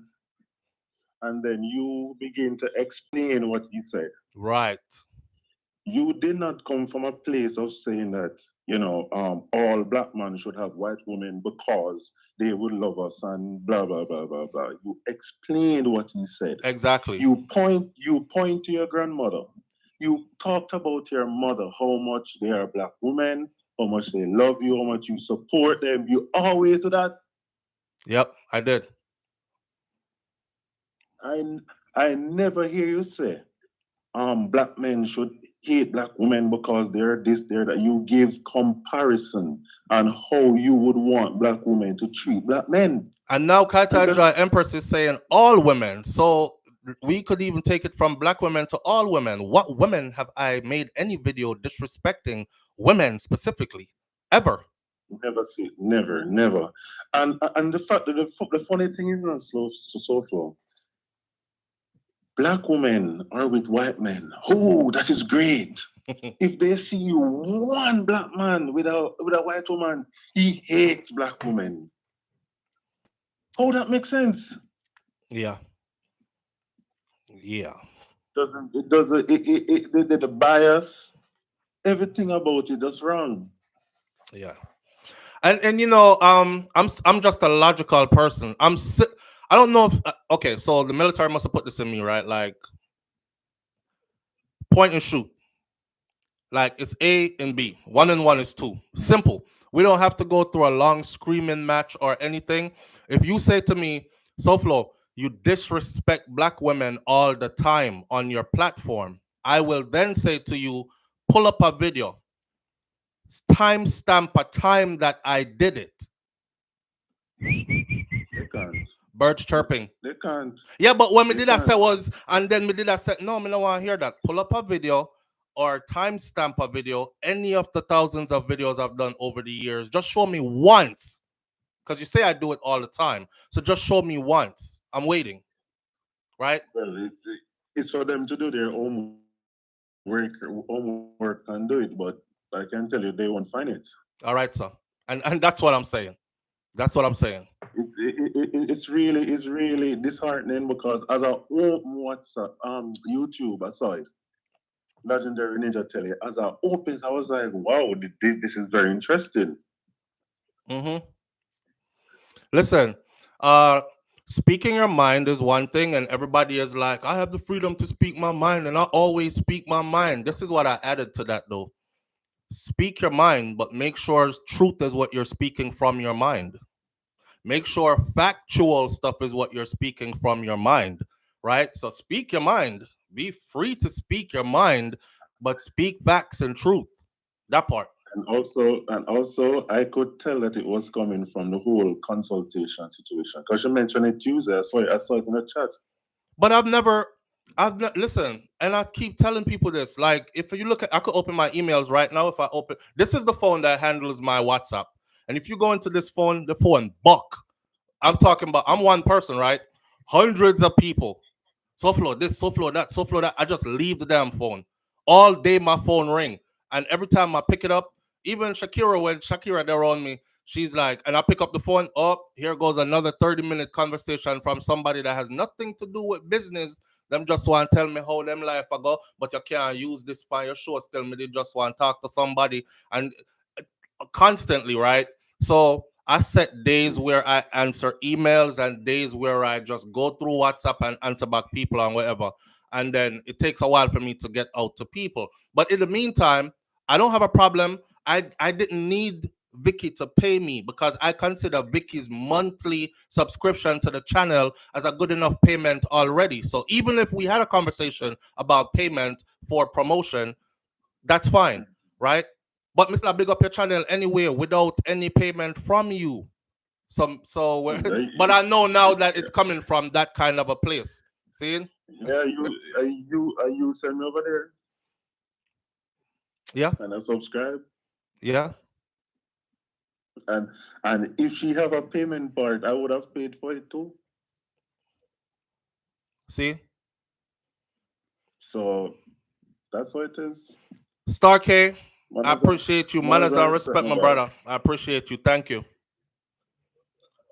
And then you begin to explain what he said. Right. You did not come from a place of saying that, all black men should have white women because they would love us and blah, blah, blah, blah, blah. You explained what he said. Exactly. You point to your grandmother. You talked about your mother, how much they are black women, how much they love you, how much you support them. You always do that. Yep, I did. I never hear you say, black men should hate black women because they're this, they're that. You give comparison on how you would want black women to treat black men. And now Kata Empress is saying all women. So we could even take it from black women to all women. What women have I made any video disrespecting women specifically? Ever? Never see it. Never. And the fact that the funny thing is not so black women are with white men. Oh, that is great. If they see you one black man with a white woman, he hates black women. Oh, that makes sense. Yeah. The bias, everything about it is wrong. Yeah. And I'm just a logical person. I don't know if okay, so the military must have put this in me, right? Like point and shoot. Like it's A and B. 1 and 1 is 2. Simple. We don't have to go through a long screaming match or anything. If you say to me, SouFlo, you disrespect black women all the time on your platform, I will then say to you, pull up a video. Timestamp a time that I did it. Birds chirping. They can't. Yeah, but when me They did that can't. say was, and then me did that say, no, me don't want to hear that. Pull up a video or timestamp a video, any of the thousands of videos I've done over the years. Just show me once. Because you say I do it all the time. So just show me once. I'm waiting. Right? Well, it's for them to do their own work and do it, but I can tell you they won't find it. All right, sir. And that's what I'm saying. That's what I'm saying. It's really disheartening because as a WhatsApp YouTube, I saw it. Legendary Ninja Tell you. As I opened, I was like, wow, this is very interesting. Mm-hmm. Listen, speaking your mind is one thing, and everybody is like, I have the freedom to speak my mind, and I always speak my mind. This is what I added to that, though. Speak your mind, but make sure truth is what you're speaking from your mind. Make sure factual stuff is what you're speaking from your mind, right? So speak your mind. Be free to speak your mind, but speak facts and truth. That part. And also, I could tell that it was coming from the whole consultation situation because you mentioned it Tuesday. I saw it in the chat. But listen, and I keep telling people this. Like, if you look at, I could open my emails right now. If I open, this is the phone that handles my WhatsApp. And if you go into this phone, the phone buck. I'm talking about, I'm one person, right? Hundreds of people. SouFLo this, SouFLo that, SouFLo that. I just leave the damn phone. All day my phone ring. And every time I pick it up, even Shakira, when Shakira they're on me, she's like, and I pick up the phone, oh, here goes another 30-minute conversation from somebody that has nothing to do with business. Them just want to tell me how them life I go, but you can't use this on your show. Still, me they just want to talk to somebody. And constantly, right? So I set days where I answer emails and days where I just go through WhatsApp and answer back people and whatever. And then it takes a while for me to get out to people. But in the meantime, I don't have a problem. I didn't need Vicky to pay me because I consider Vicky's monthly subscription to the channel as a good enough payment already. So even if we had a conversation about payment for promotion, that's fine, right? But Mr. Big up your channel anyway without any payment from you. But I know now that it's coming from that kind of a place. See? Yeah, you send me over there. Yeah. And I subscribe. Yeah. And if she have a payment part, I would have paid for it too. See? So that's what it is. Star K, I appreciate you. Manners and respect, my brother. I appreciate you. Thank you.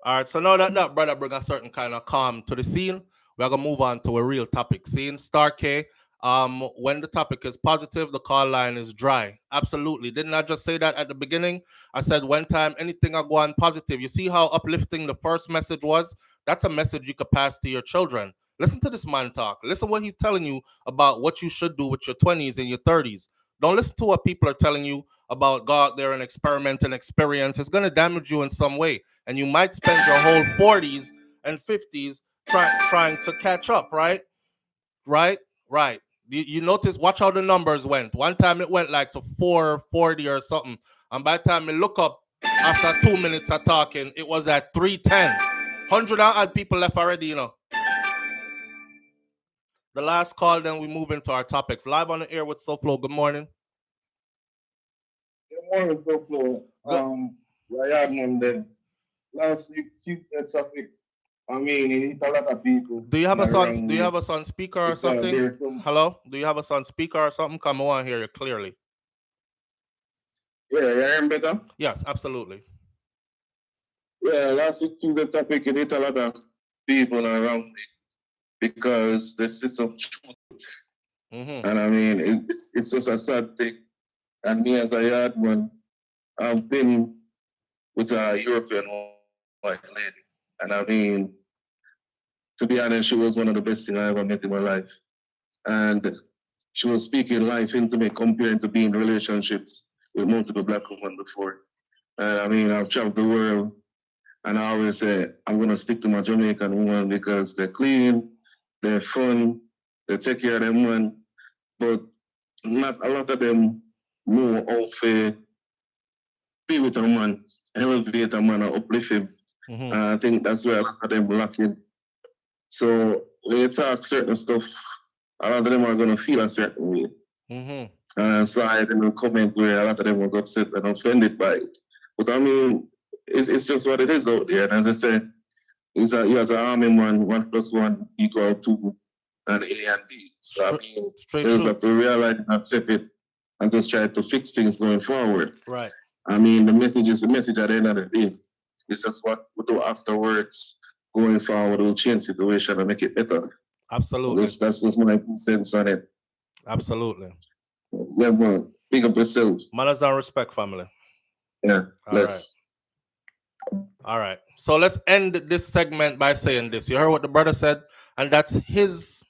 All right, so now that brother bring a certain kind of calm to the scene, we're gonna move on to a real topic. Scene Star K. When the topic is positive, the call line is dry. Absolutely. Didn't I just say that at the beginning? I said one time anything I go on positive. You see how uplifting the first message was? That's a message you could pass to your children. Listen to this man talk. Listen what he's telling you about what you should do with your 20s and your 30s. Don't listen to what people are telling you about go out there and experiment and experience. It's going to damage you in some way. And you might spend your whole 40s and 50s trying to catch up, right? Right? You notice, watch how the numbers went. One time it went like to 440 or something. And by the time I look up, after 2 minutes of talking, it was at 310. 100 odd people left already, you know. The last call, then we move into our topics. Live on the air with SouFLo. Good morning. Good morning, SouFLo. Last week, said topic. I mean, it hit a lot of people. Do you have us on speaker or something? Hello? Do you have us on speaker or something? Come on, hear you clearly. Yeah, you hear me better? Yes, absolutely. Yeah, last week, Tuesday topic, it hit a lot of people around me because there's some truth. And I mean, it's just a sad thing. And me as a yard man, I've been with a European white lady. And I mean, to be honest, she was one of the best things I ever met in my life. And she was speaking life into me, comparing to being in relationships with multiple black women before. And I mean, I've traveled the world, and I always say, I'm going to stick to my Jamaican woman because they're clean, they're fun, they take care of them man. But not a lot of them know how to be with a man, elevate a man, or uplift him. And I think that's where a lot of them lack in. So when you talk certain stuff, a lot of them are going to feel a certain way. And so I had a comment where a lot of them was upset and offended by it. But I mean, it's just what it is out there. And as I said, he has an army man, 1 + 1 = 2, and A and B. So I mean, you just have to realize and accept it and just try to fix things going forward. Right. I mean, the message is the message at the end of the day. It's just what we do afterwards, going forward, will change the situation and make it better. Absolutely. So that's just my sense on it. Absolutely. Yeah, man. Big up yourself. Manners and respect, family. Yeah. All right. So let's end this segment by saying this. You heard what the brother said, and that's his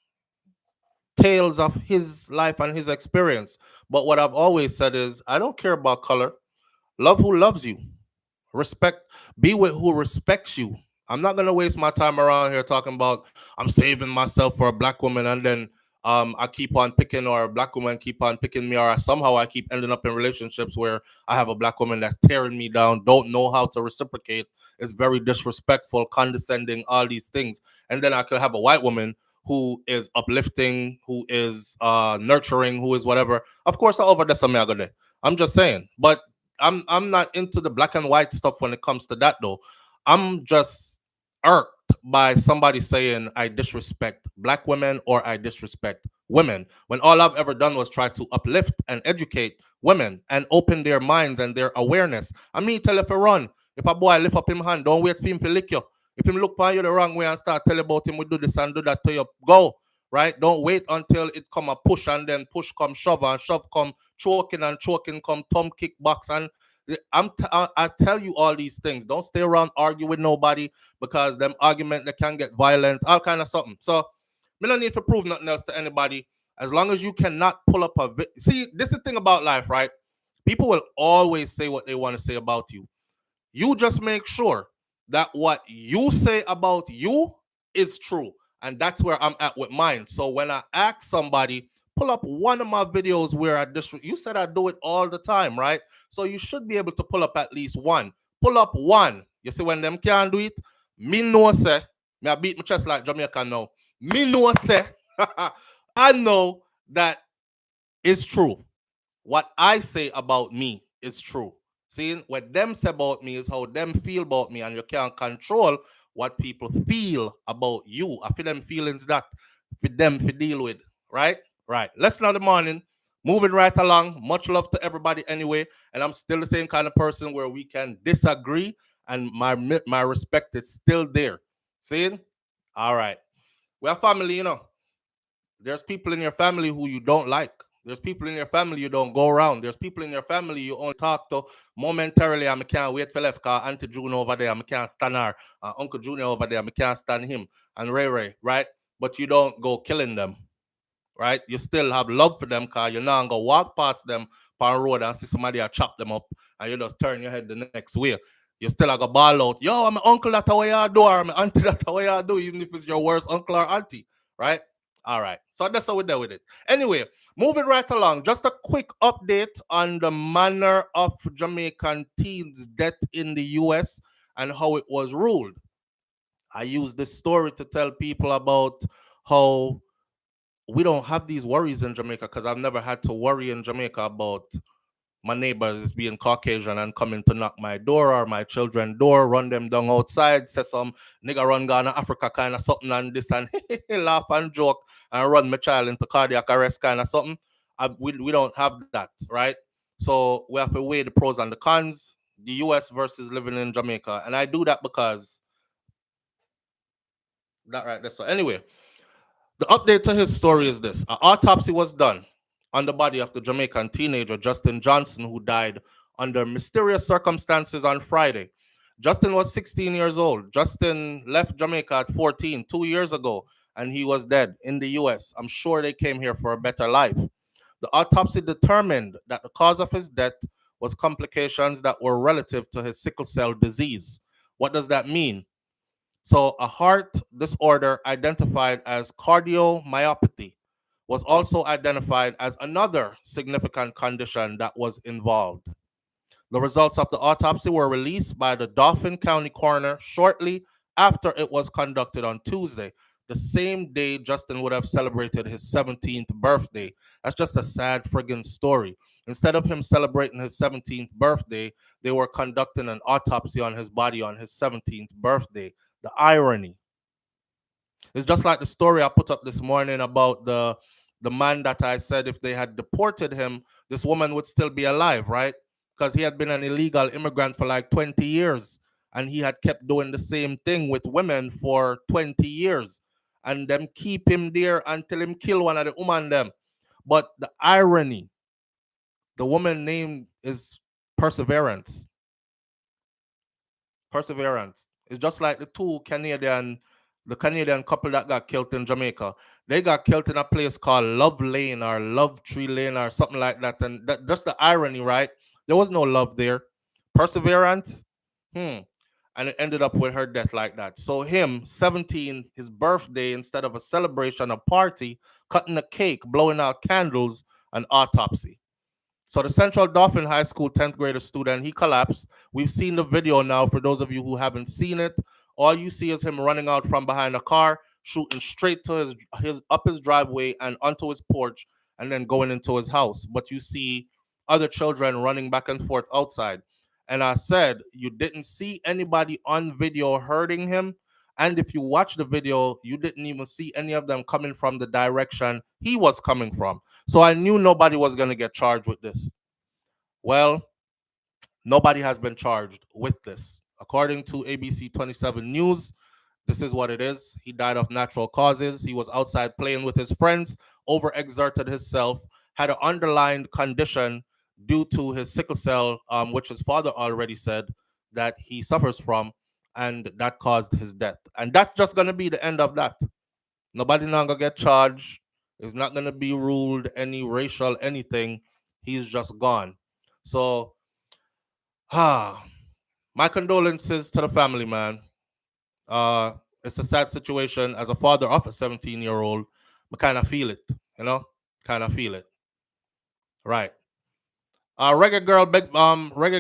tales of his life and his experience. But what I've always said is, I don't care about color. Love who loves you. Respect. Be with who respects you. I'm not gonna waste my time around here talking about I'm saving myself for a black woman, and then I keep on picking, or a black woman keep on picking me, or somehow I keep ending up in relationships where I have a black woman that's tearing me down, don't know how to reciprocate, is very disrespectful, condescending, all these things. And then I could have a white woman who is uplifting, who is nurturing, who is whatever. Of course, I over this I'm just saying, but I'm not into the black and white stuff when it comes to that though. I'm just irked by somebody saying I disrespect black women or I disrespect women, when all I've ever done was try to uplift and educate women and open their minds and their awareness. I mean, tell if you run, if a boy lift up him hand, don't wait for him to lick you. If him look by you the wrong way and start telling about him, we do this and do that to you, go. Right? Don't wait until it come a push, and then push come shove, and shove come choking, and choking come thumb kick box. And I tell you all these things. Don't stay around argue with nobody, because them argument they can get violent, all kind of something. So me no need to prove nothing else to anybody. As long as you cannot pull up see, this is the thing about life, right? People will always say what they want to say about you. You just make sure that what you say about you is true. And that's where I'm at with mine. So when I ask somebody, pull up one of my videos where you said I do it all the time, right? So you should be able to pull up at least one. Pull up one. You see, when them can't do it, me know say, me I beat my chest like Jamaican now. Me know say, I know that it's true. What I say about me is true. See, what them say about me is how them feel about me, and you can't control what people feel about you. I feel them feelings that for them to deal with, right? Right. Lesson of the morning, moving right along. Much love to everybody anyway, and I'm still the same kind of person where we can disagree, and my respect is still there. See? All right. We are family, you know. There's people in your family who you don't like. There's people in your family you don't go around. There's people in your family you only talk to momentarily. I can't wait for left because Auntie June over there, I can't stand her. Uncle Junior over there, I can't stand him. And Ray Ray, right? But you don't go killing them, right? You still have love for them because you're not going to walk past them on the road and see somebody chop them up and you just turn your head the next way. You still have a ball out. Yo, I'm an uncle that way I do, or I'm an auntie that way I do, even if it's your worst uncle or auntie, right? All right. So that's how we deal with it. Anyway, moving right along, just a quick update on the manner of Jamaican teens' death in the US and how it was ruled. I use this story to tell people about how we don't have these worries in Jamaica, because I've never had to worry in Jamaica about my neighbors being Caucasian and coming to knock my door or my children's door, run them down outside, say some nigga run Ghana, Africa kind of something and this, and laugh and joke and run my child into cardiac arrest kind of something. We don't have that, right? So we have to weigh the pros and the cons, the US versus living in Jamaica. And I do that because that right there. So anyway, the update to his story is this. An autopsy was done on the body of the Jamaican teenager Justin Johnson, who died under mysterious circumstances on Friday. Justin was 16 years old. Justin left Jamaica at 14, 2 years ago, and he was dead in the US. I'm sure they came here for a better life. The autopsy determined that the cause of his death was complications that were relative to his sickle cell disease. What does that mean? So a heart disorder identified as cardiomyopathy was also identified as another significant condition that was involved. The results of the autopsy were released by the Dauphin County coroner shortly after it was conducted on Tuesday, the same day Justin would have celebrated his 17th birthday. That's just a sad friggin' story. Instead of him celebrating his 17th birthday, they were conducting an autopsy on his body on his 17th birthday. The irony. It's just like the story I put up this morning about the man that I said if they had deported him, this woman would still be alive, right? Because he had been an illegal immigrant for like 20 years and he had kept doing the same thing with women for 20 years and them keep him there until him kill one of the woman them. But the irony, the woman name is Perseverance. Perseverance. It's just like the Canadian couple that got killed in Jamaica. They got killed in a place called Love Lane or Love Tree Lane or something like that. And that's the irony, right? There was no love there. Perseverance. And it ended up with her death like that. So him, 17, his birthday, instead of a celebration, a party, cutting a cake, blowing out candles, an autopsy. So the Central Dauphin High School 10th grader student, he collapsed. We've seen the video now. For those of you who haven't seen it, all you see is him running out from behind a car, shooting straight to his driveway and onto his porch, and then going into his house. But you see other children running back and forth outside. And I said you didn't see anybody on video hurting him. And if you watch the video, you didn't even see any of them coming from the direction he was coming from. So I knew nobody was going to get charged with this. Well, nobody has been charged with this. According to ABC 27 News, this is what it is. He died of natural causes. He was outside playing with his friends, overexerted himself, had an underlying condition due to his sickle cell, which his father already said that he suffers from, and that caused his death. And that's just going to be the end of that. Nobody not going to get charged. It's not going to be ruled any racial anything. He's just gone. So, my condolences to the family, man. It's a sad situation. As a father of a 17-year-old, I kind of feel it, kind of feel it. Right. Reggae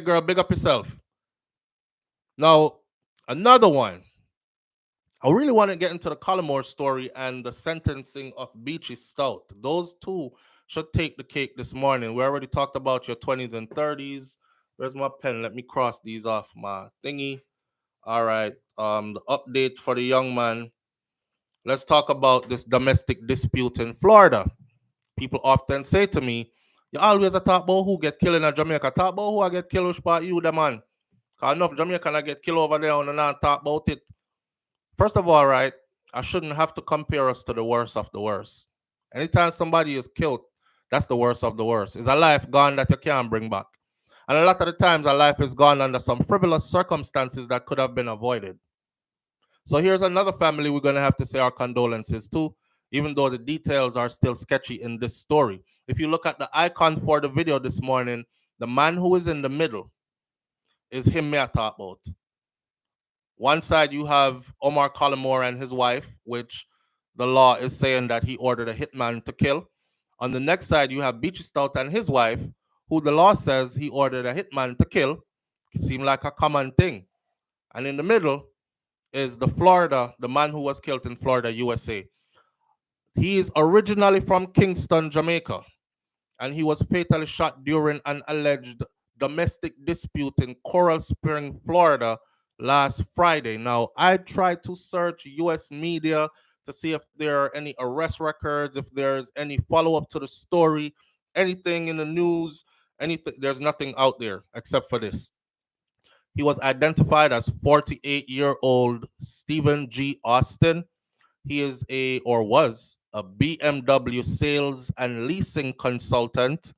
girl, big up yourself. Now, another one. I really want to get into the Collymore story and the sentencing of Beachy Stout. Those two should take the cake this morning. We already talked about your 20s and 30s. Where's my pen? Let me cross these off my thingy. All right. The update for the young man. Let's talk about this domestic dispute in Florida. People often say to me, you always talk about who get killed in Jamaica. Talk about who I get killed, which part you, the man. Because enough Jamaican I get killed over there and not talk about it. First of all, right, I shouldn't have to compare us to the worst of the worst. Anytime somebody is killed, that's the worst of the worst. It's a life gone that you can't bring back. And a lot of the times, a life is gone under some frivolous circumstances that could have been avoided. So here's another family we're going to have to say our condolences to, even though the details are still sketchy in this story. If you look at the icon for the video this morning, the man who is in the middle is him me I talk about. One side you have Omar Collymore and his wife, which the law is saying that he ordered a hitman to kill. On the next side you have Beachy Stout and his wife, who the law says he ordered a hitman to kill. It seemed like a common thing. And in the middle is the man who was killed in Florida, USA. He is originally from Kingston, Jamaica, and he was fatally shot during an alleged domestic dispute in Coral Spring, Florida, last Friday. Now, I tried to search U.S. media to see if there are any arrest records, if there's any follow-up to the story, anything in the news, anything. There's nothing out there except for this. He was identified as 48-year-old Stephen G. Austin. He was a BMW sales and leasing consultant.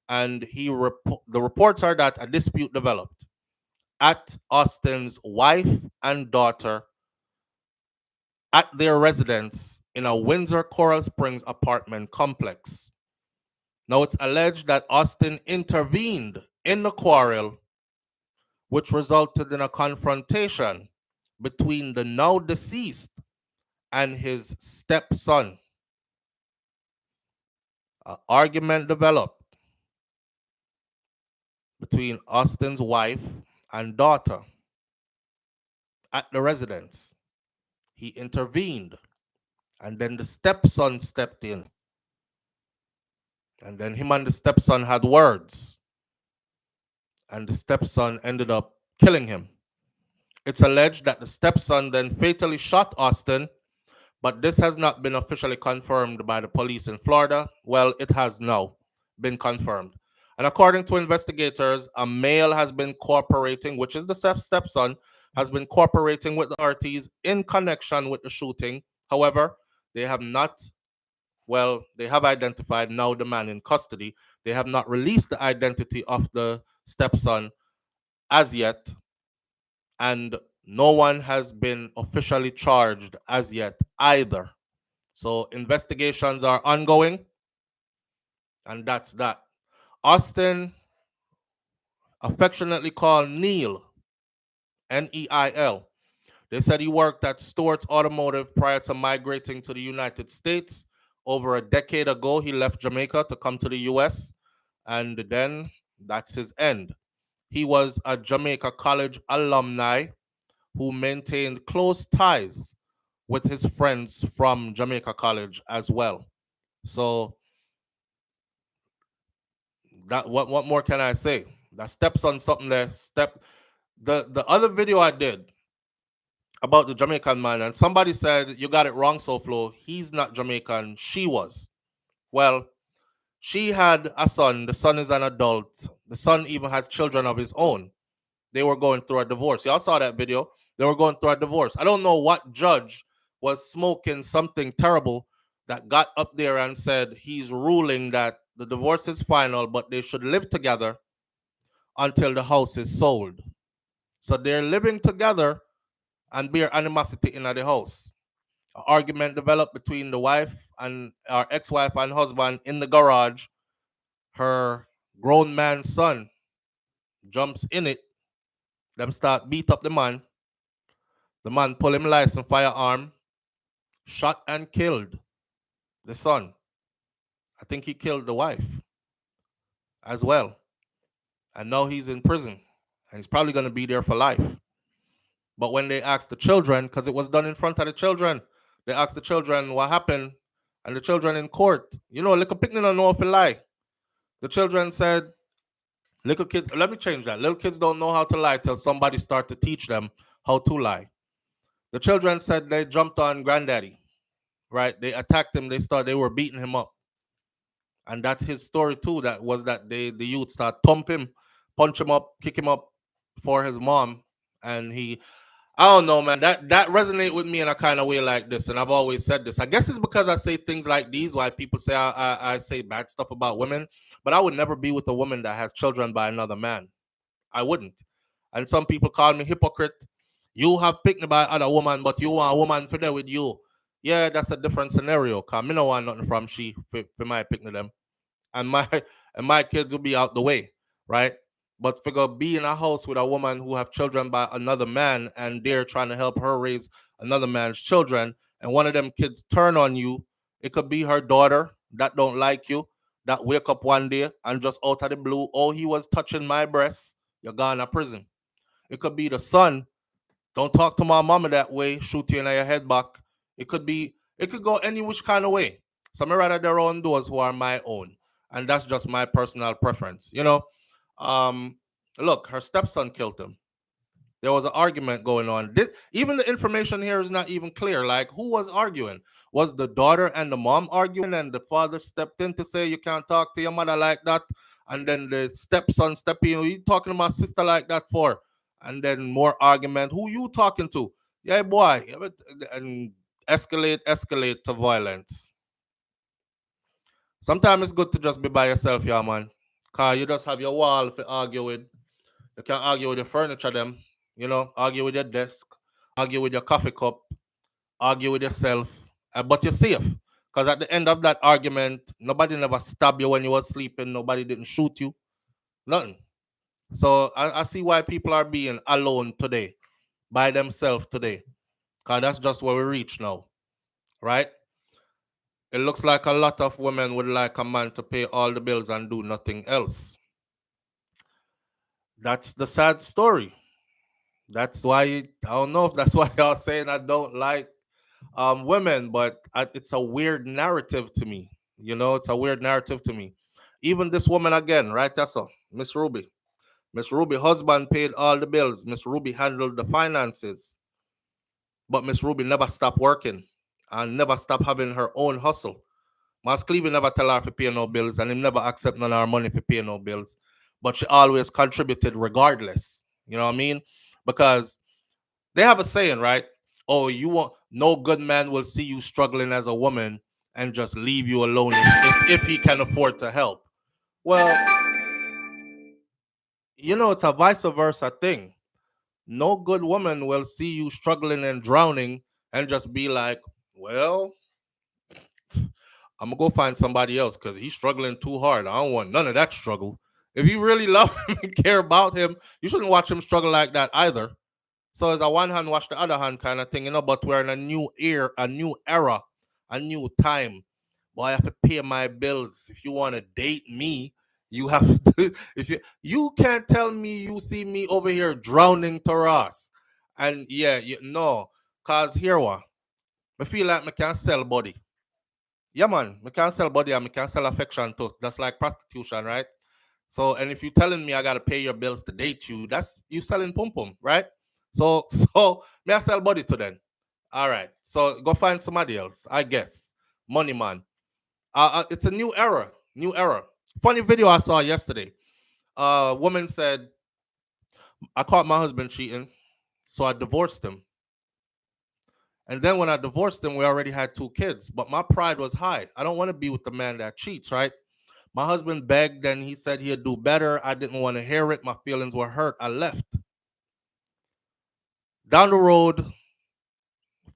And the reports are that a dispute developed at Austin's wife and daughter at their residence in a Windsor Coral Springs apartment complex. Now, it's alleged that Austin intervened in the quarrel, which resulted in a confrontation between the now deceased and his stepson. An argument developed. between Austin's wife and daughter at the residence. He intervened, and then the stepson stepped in. And then him and the stepson had words, and the stepson ended up killing him. It's alleged that the stepson then fatally shot Austin, but this has not been officially confirmed by the police in Florida. Well, it has now been confirmed. And according to investigators, a male has been cooperating, which is the stepson, has been cooperating with the authorities in connection with the shooting. However, they have not, well, they have identified now the man in custody. They have not released the identity of the stepson as yet, and no one has been officially charged as yet either. So investigations are ongoing, and that's that. Austin, affectionately called Neil, Neil. They said he worked at Stewart's Automotive prior to migrating to the United States. Over a decade ago, he left Jamaica to come to the US, and then that's his end. He was a Jamaica College alumni who maintained close ties with his friends from Jamaica College as well. So that what more can I say? That steps on something there. The other video I did about the Jamaican man, and somebody said you got it wrong, SouFlo. He's not Jamaican. She was. Well, she had a son. The son is an adult. The son even has children of his own. They were going through a divorce. Y'all saw that video. They were going through a divorce. I don't know what judge was smoking something terrible that got up there and said he's ruling that the divorce is final, but they should live together until the house is sold. So they're living together and bear animosity in the house. An argument developed between the wife and our ex-wife and husband in the garage. Her grown man son jumps in it. Them start beat up the man. The man pull him license firearm, shot and killed the son. I think he killed the wife as well. And now he's in prison. And he's probably going to be there for life. But when they asked the children, because it was done in front of the children, they asked the children what happened. And the children in court, you know, little picnic don't know if it lie. The children said, little kids, let me change that. Little kids don't know how to lie till somebody start to teach them how to lie. The children said they jumped on granddaddy, right? They attacked him. They were beating him up. And that's his story too. That was that the youth start thump him, punch him up, kick him up for his mom. And I don't know, man. That resonate with me in a kind of way like this. And I've always said this. I guess it's because I say things like these why people say I say bad stuff about women. But I would never be with a woman that has children by another man. I wouldn't. And some people call me hypocrite. You have picked by other woman, but you want a woman for there with you. Yeah, that's a different scenario. Cause me no want nothing from she for my picking them. And my kids will be out the way, right? But figure be in a house with a woman who have children by another man and they're trying to help her raise another man's children, and one of them kids turn on you. It could be her daughter that don't like you, that wake up one day and just out of the blue, oh, he was touching my breast, you're gone to prison. It could be the son, don't talk to my mama that way, shoot you in your head back. It could go any which kind of way. So I rather their own doors who are my own. And that's just my personal preference. You know, look, her stepson killed him. There was an argument going on. Even the information here is not even clear. Like, who was arguing? Was the daughter and the mom arguing, and the father stepped in to say you can't talk to your mother like that? And then the stepson stepped in. Who you talking to my sister like that for? And then more argument. Who you talking to? Yeah, boy. And escalate to violence. Sometimes it's good to just be by yourself, yeah, man. Cause you just have your wall to argue with. You can argue with your furniture, them. You know, argue with your desk, argue with your coffee cup, argue with yourself, but you're safe. Because at the end of that argument, nobody never stabbed you when you were sleeping. Nobody didn't shoot you. Nothing. So I see why people are being alone today, by themselves today. Because that's just where we reach now. Right? It looks like a lot of women would like a man to pay all the bills and do nothing else. That's the sad story. That's why I don't know if that's why y'all saying I don't like women, but it's a weird narrative to me. You know, it's a weird narrative to me. Even this woman again, right? That's all, Miss Ruby. Miss Ruby husband paid all the bills. Miss Ruby handled the finances, but Miss Ruby never stopped working and never stopped having her own hustle. Mas Cleavy never tell her to pay no bills, and him never accept none of her money for pay no bills. But she always contributed regardless. You know what I mean? Because they have a saying, right? Oh, you want no good man will see you struggling as a woman and just leave you alone if he can afford to help. Well, you know, it's a vice versa thing. No good woman will see you struggling and drowning and just be like, well, I'm gonna go find somebody else because he's struggling too hard. I don't want none of that struggle. If you really love him and care about him, you shouldn't watch him struggle like that either. So it's a one hand wash the other hand kind of thing, you know. But we're in a new era, a new time. Boy, I have to pay my bills. If you want to date me, you have to. If you can't tell me you see me over here drowning to Ross, and yeah, no, cause here what I feel like I can sell body. Yeah, man, I can sell body and I can sell affection too. That's like prostitution, right? So, and if you're telling me I gotta pay your bills to date you, that's you selling pum pum, right? So, so may I sell body to them? All right. So go find somebody else, I guess. Money man. It's a new era. New era. Funny video I saw yesterday. Woman said, I caught my husband cheating, so I divorced him. And then when I divorced him, we already had 2 kids. But my pride was high. I don't want to be with the man that cheats, right? My husband begged and he said he'd do better. I didn't want to hear it. My feelings were hurt. I left. Down the road,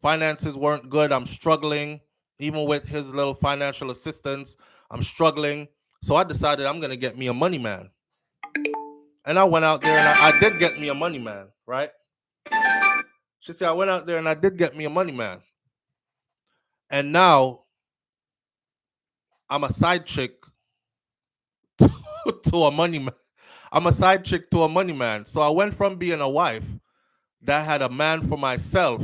finances weren't good. I'm struggling. Even with his little financial assistance, I'm struggling. So I decided I'm going to get me a money man. And I went out there and I did get me a money man, right? She said, I went out there and I did get me a money man. And now I'm a side chick to a money man. I'm a side chick to a money man. So I went from being a wife that had a man for myself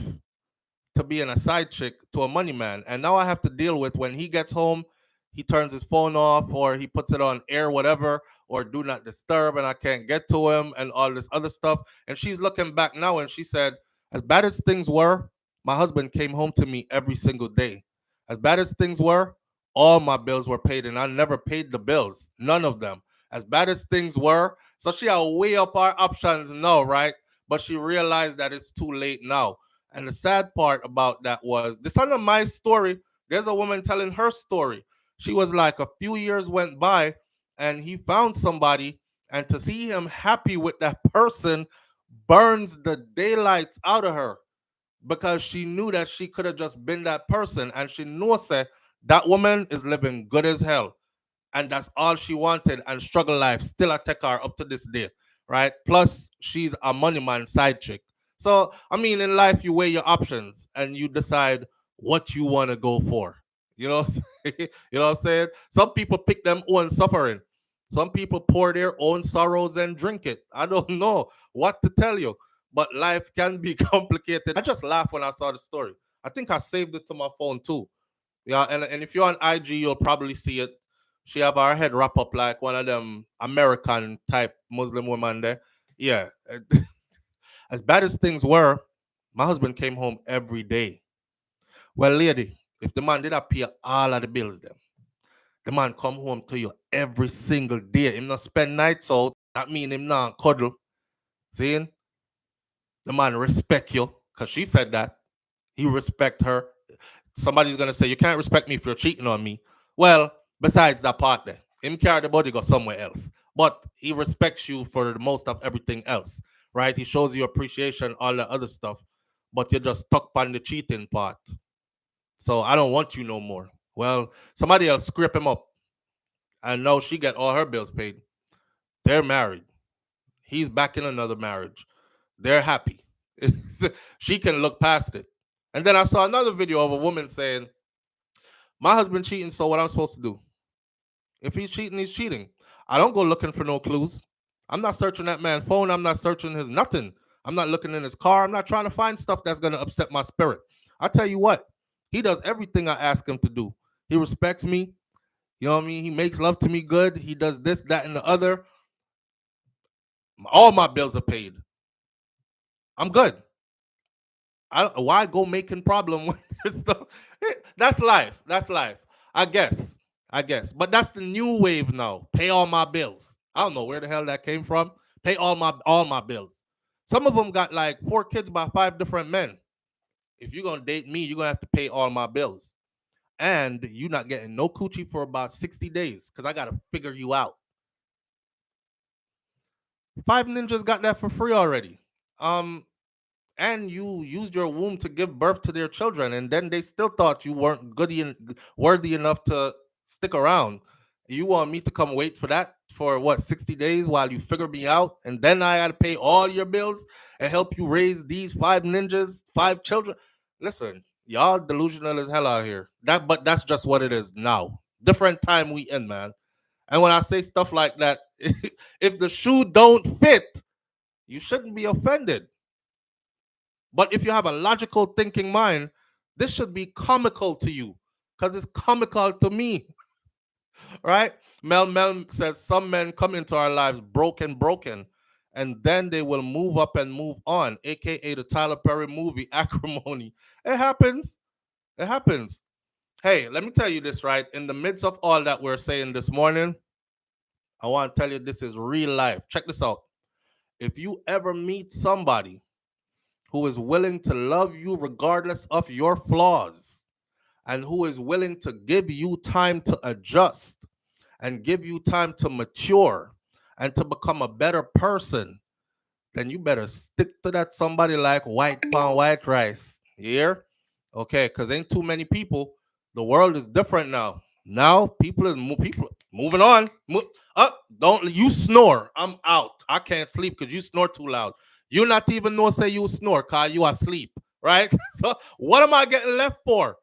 to being a side chick to a money man. And now I have to deal with when he gets home, he turns his phone off or he puts it on air, whatever, or do not disturb, and I can't get to him and all this other stuff. And she's looking back now and she said, as bad as things were, my husband came home to me every single day. As bad as things were, all my bills were paid and I never paid the bills. None of them. As bad as things were. So she had way up our options now, right? But she realized that it's too late now. And the sad part about that was this under my story, there's a woman telling her story. She was like, a few years went by and he found somebody, and to see him happy with that person burns the daylights out of her because she knew that she could have just been that person. And she knew say that woman is living good as hell. And that's all she wanted, and struggle life still I take her up to this day, right? Plus she's a money man side chick. So I mean, in life you weigh your options and you decide what you want to go for. You know what I'm saying? You know what I'm saying? Some people pick them own suffering. Some people pour their own sorrows and drink it. I don't know what to tell you, but life can be complicated. I just laughed when I saw the story. I think I saved it to my phone too. Yeah, and if you're on IG, you'll probably see it. She have her head wrap up like one of them American type Muslim women there. Yeah. As bad as things were, my husband came home every day. Well, lady, if the man did not pay all of the bills, then the man come home to you every single day. Him not spend nights out. That mean him not cuddle. Seeing? The man respect you. Because she said that. He respect her. Somebody's gonna say, you can't respect me if you're cheating on me. Well, besides that part there, him carry the body go somewhere else. But he respects you for the most of everything else, right? He shows you appreciation, all the other stuff, but you're just stuck on the cheating part. So I don't want you no more. Well, somebody else scrape him up, and now she get all her bills paid. They're married. He's back in another marriage. They're happy. She can look past it. And then I saw another video of a woman saying, my husband cheating, so what I'm supposed to do? If he's cheating, he's cheating. I don't go looking for no clues. I'm not searching that man's phone. I'm not searching his nothing. I'm not looking in his car. I'm not trying to find stuff that's going to upset my spirit. I tell you what, he does everything I ask him to do. He respects me. You know what I mean? He makes love to me good. He does this, that, and the other. All my bills are paid. I'm good. Why go making problem with this stuff? That's life. That's life. I guess. But that's the new wave now. Pay all my bills. I don't know where the hell that came from. Pay all my bills. Some of them got like 4 kids by 5 different men. If you're gonna date me, you're gonna have to pay all my bills. And you're not getting no coochie for about 60 days because I gotta figure you out. 5 ninjas got that for free already. And you used your womb to give birth to their children, and then they still thought you weren't worthy enough to stick around. You want me to come wait for that for what 60 days while you figure me out, and then I gotta pay all your bills and help you raise these 5 ninjas, 5 children? Listen, y'all delusional as hell out here. But that's just what it is now. Different time we in, man. And when I say stuff like that, if the shoe don't fit, you shouldn't be offended. But if you have a logical thinking mind, this should be comical to you because it's comical to me, right? Mel says some men come into our lives broken, and then they will move up and move on, aka the Tyler Perry movie Acrimony. It happens. It happens. Hey, let me tell you this, right? In the midst of all that we're saying this morning, I want to tell you this is real life. Check this out. If you ever meet somebody who is willing to love you regardless of your flaws, and who is willing to give you time to adjust and give you time to mature and to become a better person, then you better stick to that somebody like white pan white rice. You hear? Okay, because ain't too many people. The world is different now. Now people moving on. Up, don't you snore. I'm out. I can't sleep because you snore too loud. You not even know say you snore, cause you asleep, right? So what am I getting left for?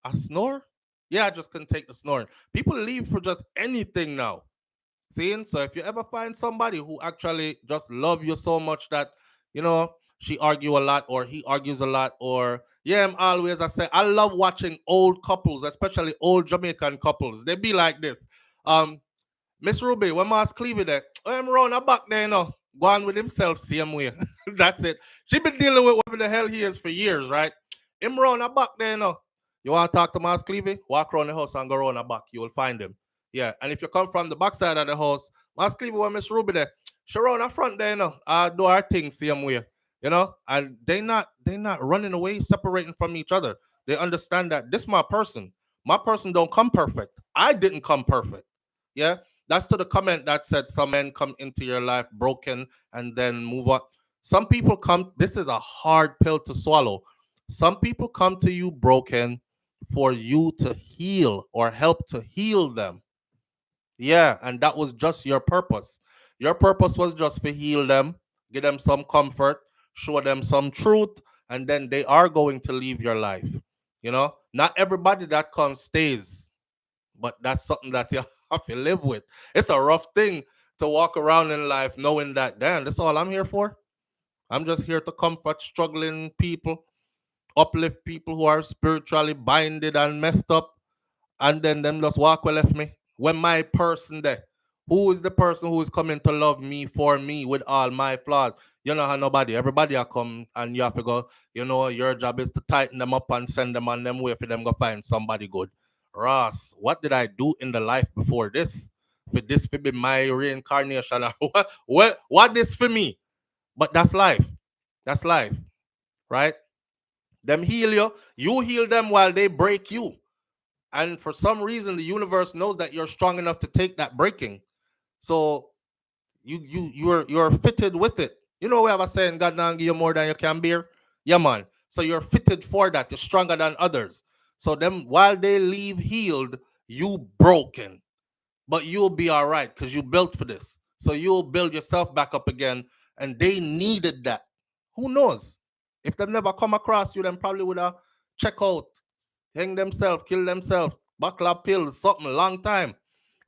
I snore? Yeah, I just couldn't take the snoring. People leave for just anything now. See? So if you ever find somebody who actually just love you so much that, you know, she argue a lot or he argues a lot, or yeah, I say I love watching old couples, especially old Jamaican couples. They be like this. Miss Ruby, when Mas Cleavy there, I'm round a back there, you know, go on with himself same way. That's it. She been dealing with whatever the hell he is for years, right? Him round a back there, you know. You want to talk to Mas Cleavy? Walk around the house and go round a back. You will find him. Yeah, and if you come from the back side of the house, Mas Cleavy when Miss Ruby there, she round the front there, you know. Do our thing same way, you know. And they not running away, separating from each other. They understand that this my person. My person don't come perfect. I didn't come perfect. Yeah. That's to the comment that said some men come into your life broken and then move on. Some people come, this is a hard pill to swallow. Some people come to you broken for you to heal or help to heal them. Yeah, and that was just your purpose. Your purpose was just to heal them, give them some comfort, show them some truth, and then they are going to leave your life. You know, not everybody that comes stays, but that's something that you have to live with. It's a rough thing to walk around in life knowing that, damn, that's all I'm here for. I'm just here to comfort struggling people, uplift people who are spiritually binded and messed up, and then them just walk away left me. When my person there, who is the person who is coming to love me for me with all my flaws? You know how nobody, everybody will come and you have to go, you know, your job is to tighten them up and send them on them way for them go find somebody good. Ross, what did I do in the life before this? For this to be my reincarnation? What this for me? But that's life. That's life, right? Them heal you. You heal them while they break you. And for some reason, the universe knows that you're strong enough to take that breaking. So you're fitted with it. You know, we have a saying, God don't give you more than you can bear. Yeah, man. So you're fitted for that. You're stronger than others. So them while they leave healed, you broken. But you'll be all right because you built for this. So you'll build yourself back up again. And they needed that. Who knows? If they never come across you, then probably would have check out, hang themselves, kill themselves, buckle up pills, something long time,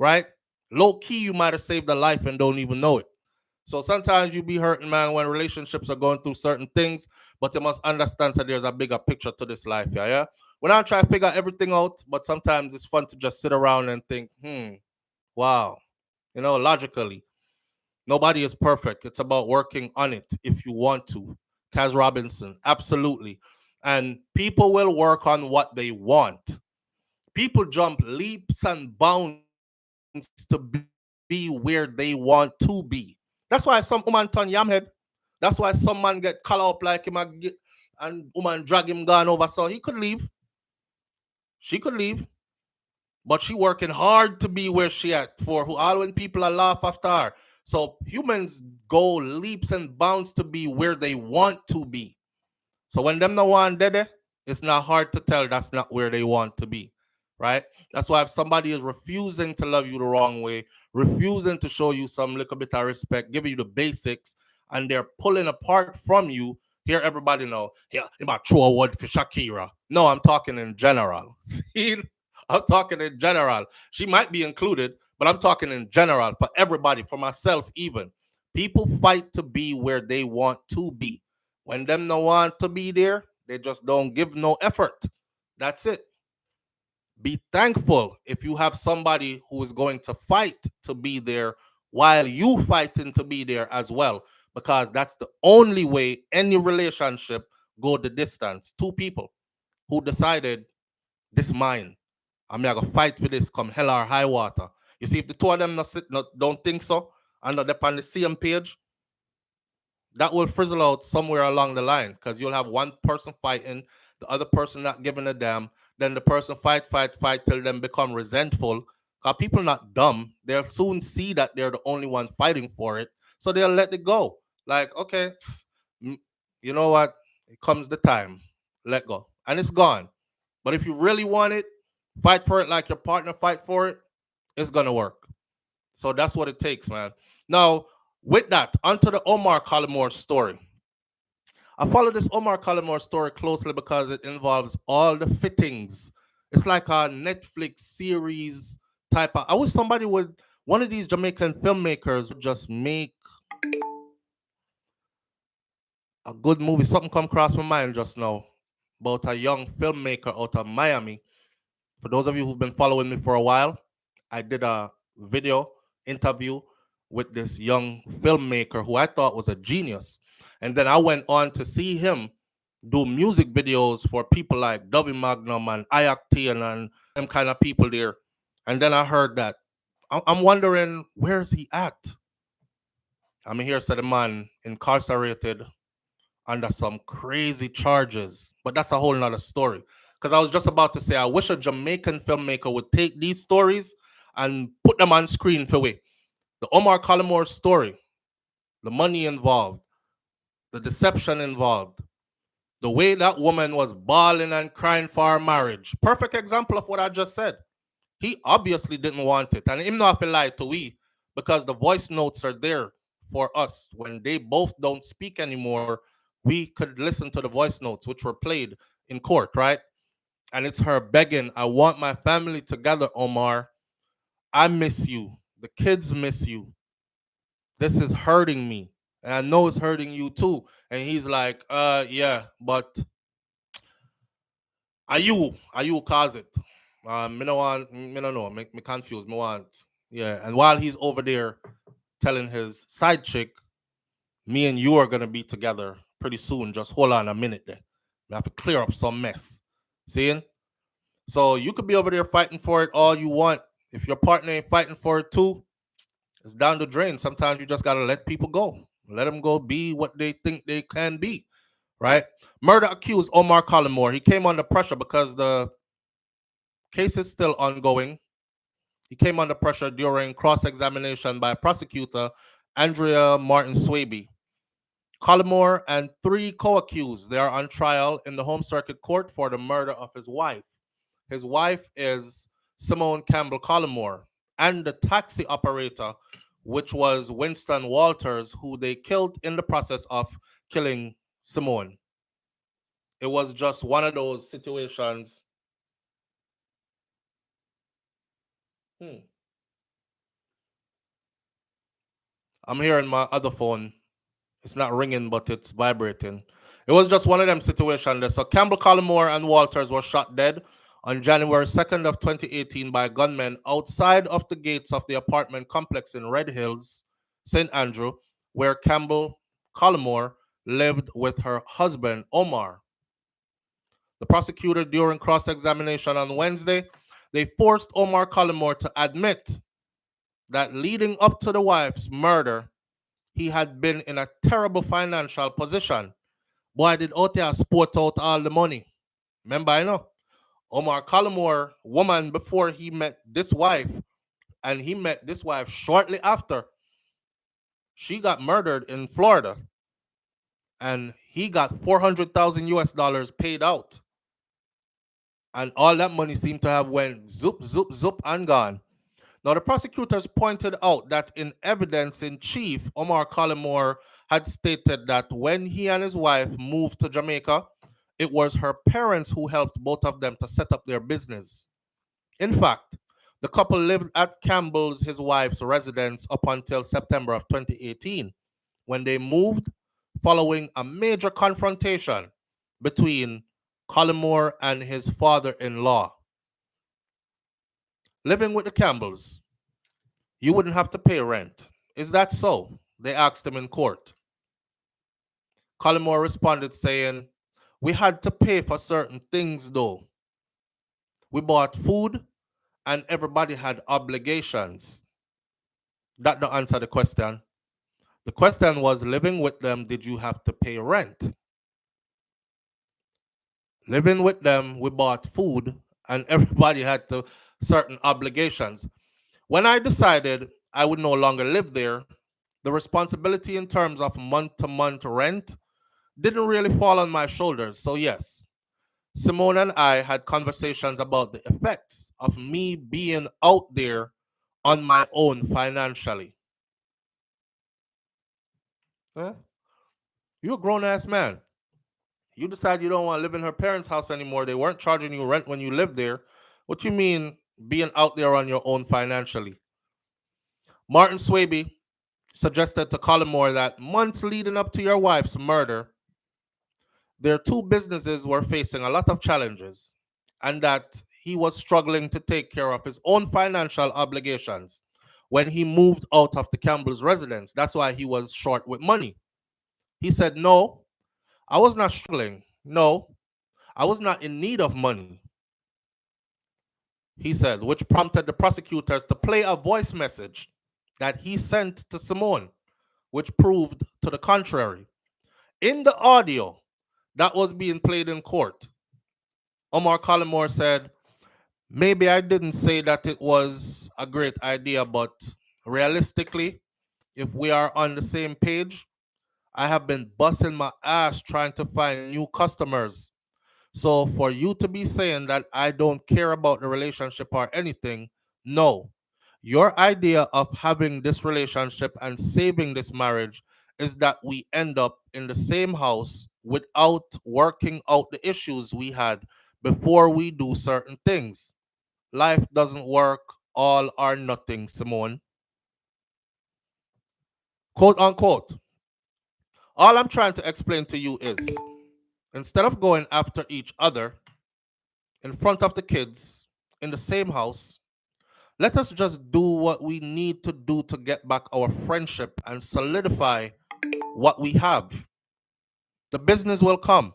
right? Low key, you might have saved a life and don't even know it. So sometimes you be hurting, man, when relationships are going through certain things, but you must understand that there's a bigger picture to this life, yeah? We're not trying to figure everything out, but sometimes it's fun to just sit around and think, wow, logically. Nobody is perfect. It's about working on it if you want to. Kaz Robinson, absolutely. And people will work on what they want. People jump leaps and bounds to be where they want to be. That's why some woman turn yamhead. That's why some man get collar up like him and woman drag him gone over. So he could leave. She could leave. But she working hard to be where she at for who all when people are laugh after her. So humans go leaps and bounds to be where they want to be. So when them no want dead, it's not hard to tell that's not where they want to be, right? That's why if somebody is refusing to love you the wrong way, refusing to show you some little bit of respect, giving you the basics, and they're pulling apart from you, here everybody know, yeah, you might throw a word for Shakira. No, I'm talking in general. See, I'm talking in general. She might be included, but I'm talking in general for everybody, for myself even. People fight to be where they want to be. When them no want to be there, they just don't give no effort. That's it. Be thankful if you have somebody who is going to fight to be there while you fighting to be there as well. Because that's the only way any relationship go the distance. Two people who decided this mine. I'm gonna fight for this come hell or high water. You see, if the two of them don't think so, and they're on the same page, that will frizzle out somewhere along the line because you'll have one person fighting, the other person not giving a damn. Then the person fight till them become resentful. Because people not dumb. They'll soon see that they're the only one fighting for it. So they'll let it go. Like, okay, you know what? It comes the time. Let go. And it's gone. But if you really want it, fight for it like your partner fight for it, it's going to work. So that's what it takes, man. Now, with that, onto the Omar Collymore story. I follow this Omar Collymore story closely because it involves all the fittings. It's like a Netflix series type of. I wish somebody would, one of these Jamaican filmmakers would just make a good movie. Something come across my mind just now about a young filmmaker out of Miami. For those of you who've been following me for a while, I did a video interview with this young filmmaker who I thought was a genius. And then I went on to see him do music videos for people like W Magnum and Iactian and them kind of people there. And then I heard that. I'm wondering, where is he at? I'm here, said the man incarcerated under some crazy charges. But that's a whole nother story. Because I was just about to say, I wish a Jamaican filmmaker would take these stories and put them on screen for we. The Omar Collymore story, the money involved, the deception involved, the way that woman was bawling and crying for her marriage. Perfect example of what I just said. He obviously didn't want it. And him not have to lie to we because the voice notes are there for us. When they both don't speak anymore, we could listen to the voice notes, which were played in court, right? And it's her begging, I want my family together, Omar. I miss you. The kids miss you. This is hurting me. And I know it's hurting you too. And he's like, yeah, but are you cause it? Me no want, me no know, me confused. Me want, yeah. And while he's over there telling his side chick, me and you are gonna be together pretty soon. Just hold on a minute there. We have to clear up some mess. Seeing? So you could be over there fighting for it all you want. If your partner ain't fighting for it too, it's down the drain. Sometimes you just gotta let people go. Let them go be what they think they can be. Right? Murder accused Omar Collymore. He came under pressure because the case is still ongoing. He came under pressure during cross-examination by prosecutor Andrea Martin Swaby. Collymore and three co-accused, they are on trial in the Home Circuit Court for the murder of his wife. His wife is Simone Campbell Collymore, and the taxi operator, which was Winston Walters, who they killed in the process of killing Simone. It was just one of those situations. I'm hearing my other phone. It's not ringing, but it's vibrating. It was just one of them situations there. So Campbell, Collymore, and Walters were shot dead on January 2nd of 2018 by gunmen outside of the gates of the apartment complex in Red Hills, St. Andrew, where Campbell Collymore lived with her husband, Omar. The prosecutor, during cross-examination on Wednesday, they forced Omar Collymore to admit that leading up to the wife's murder, he had been in a terrible financial position. Boy, did Otia sport out all the money. Remember, I know. Omar Collymore, woman before he met this wife, and he met this wife shortly after. She got murdered in Florida, and he got 400,000 US dollars paid out. And all that money seemed to have went zoop, zoop, zoop, and gone. Now, the prosecutors pointed out that in evidence in chief, Omar Collymore had stated that when he and his wife moved to Jamaica, it was her parents who helped both of them to set up their business. In fact, the couple lived at Campbell's, his wife's residence, up until September of 2018, when they moved following a major confrontation between Collymore and his father-in-law. Living with the Campbells, you wouldn't have to pay rent. Is that so? They asked him in court. Collymore responded saying, we had to pay for certain things though. We bought food and everybody had obligations. That don't answer the question. The question was, living with them, did you have to pay rent? Living with them, we bought food and everybody had to certain obligations. When I decided I would no longer live there, the responsibility in terms of month-to-month rent didn't really fall on my shoulders. So yes, Simone and I had conversations about the effects of me being out there on my own financially. Huh? You're a grown-ass man. You decide you don't want to live in her parents' house anymore. They weren't charging you rent when you lived there. What you mean being out there on your own financially? Martin Swaby suggested to Collymore that months leading up to your wife's murder, their two businesses were facing a lot of challenges and that he was struggling to take care of his own financial obligations when he moved out of the Campbell's residence. That's why he was short with money. He said, no, I was not struggling. No, I was not in need of money. He said, which prompted the prosecutors to play a voice message that he sent to Simone, which proved to the contrary. In the audio that was being played in court, Omar Collymore said, maybe I didn't say that it was a great idea, but realistically, if we are on the same page, I have been busting my ass trying to find new customers. So for you to be saying that I don't care about the relationship or anything, no. Your idea of having this relationship and saving this marriage is that we end up in the same house without working out the issues we had before we do certain things. Life doesn't work all or nothing, Simone. Quote unquote. All I'm trying to explain to you is, instead of going after each other in front of the kids in the same house, let us just do what we need to do to get back our friendship and solidify what we have. The business will come.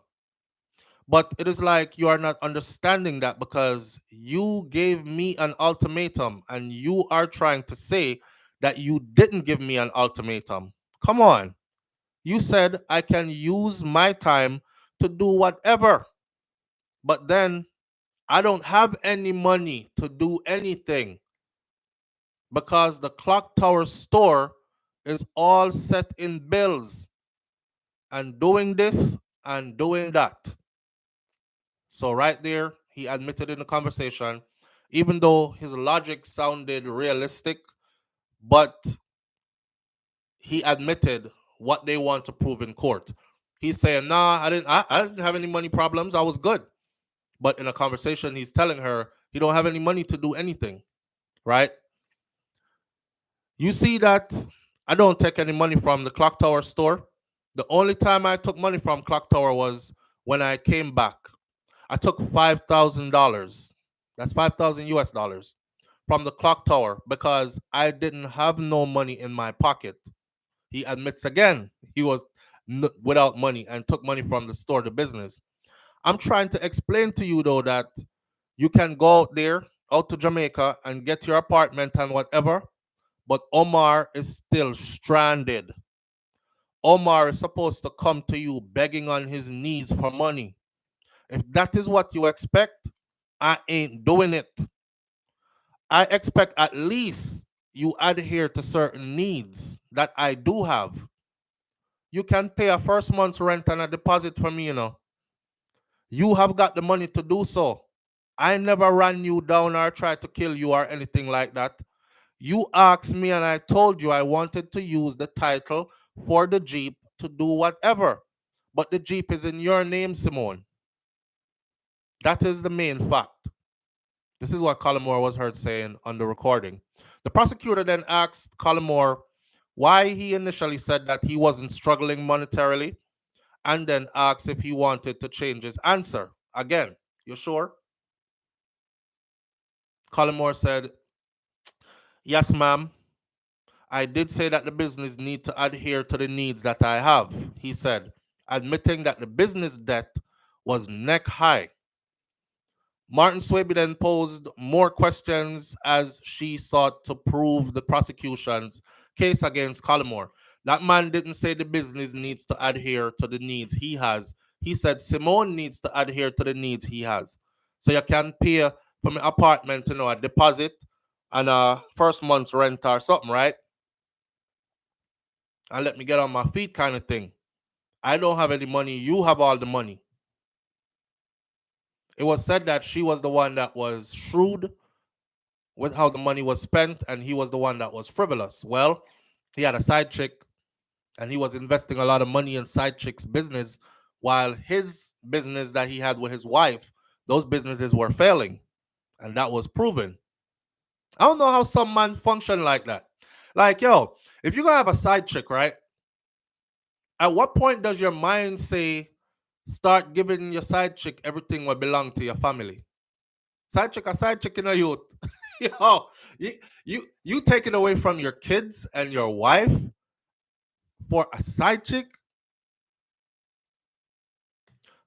But it is like you are not understanding that because you gave me an ultimatum and you are trying to say that you didn't give me an ultimatum. Come on. You said I can use my time to do whatever. But then I don't have any money to do anything because the clock tower store is all set in bills and doing this and doing that. So right there, he admitted in the conversation, even though his logic sounded realistic, but he admitted what they want to prove in court. He's saying, nah, I didn't have any money problems. I was good. But in a conversation, he's telling her he don't have any money to do anything, right? You see that I don't take any money from the Clock Tower store. The only time I took money from Clock Tower was when I came back. I took $5,000. That's 5,000 US dollars from the Clock Tower because I didn't have no money in my pocket. He admits again he was without money and took money from the store, the business. I'm trying to explain to you though that you can go out there, out to Jamaica, and get your apartment and whatever, but Omar is still stranded. Omar is supposed to come to you begging on his knees for money. If that is what you expect, I ain't doing it. I expect at least you adhere to certain needs that I do have. You can pay a first month's rent and a deposit for me, you know. You have got the money to do so. I never ran you down or tried to kill you or anything like that. You asked me and I told you I wanted to use the title for the Jeep to do whatever. But the Jeep is in your name, Simone. That is the main fact. This is what Collymore was heard saying on the recording. The prosecutor then asked Collymore why he initially said that he wasn't struggling monetarily, and then asked if he wanted to change his answer. Again, you sure? Collymore said, yes, ma'am. I did say that the business need to adhere to the needs that I have, he said, admitting that the business debt was neck high. Martin Swaby then posed more questions as she sought to prove the prosecution's case against Collymore. That man didn't say the business needs to adhere to the needs he has. He said Simone needs to adhere to the needs he has. So you can pay from an apartment, you know, a deposit and a first month's rent or something, right? And let me get on my feet kind of thing. I don't have any money. You have all the money. It was said that she was the one that was shrewd with how the money was spent, and he was the one that was frivolous. Well, he had a side chick, and he was investing a lot of money in side chick's business, while his business that he had with his wife, those businesses were failing, and that was proven. I don't know how some man function like that. Like, yo, if you're gonna have a side chick, right? At what point does your mind say, start giving your side chick everything will belong to your family? Side chick in a youth. Yo, you take it away from your kids and your wife for a side chick?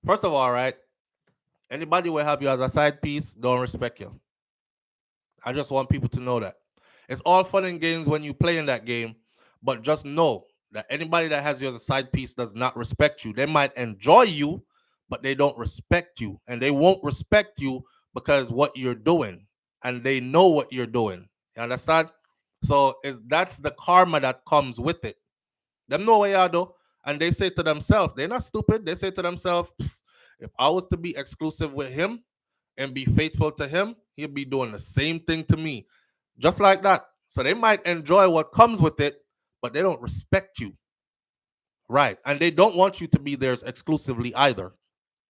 First of all, right, anybody will have you as a side piece, don't respect you. I just want people to know that. It's all fun and games when you play in that game, but just know that anybody that has you as a side piece does not respect you. They might enjoy you, but they don't respect you. And they won't respect you because what you're doing. And they know what you're doing. You understand? So that's the karma that comes with it. Them know what you do. And they say to themselves, they're not stupid. They say to themselves, if I was to be exclusive with him and be faithful to him, he'll be doing the same thing to me. Just like that. So they might enjoy what comes with it, but they don't respect you. Right. And they don't want you to be theirs exclusively either.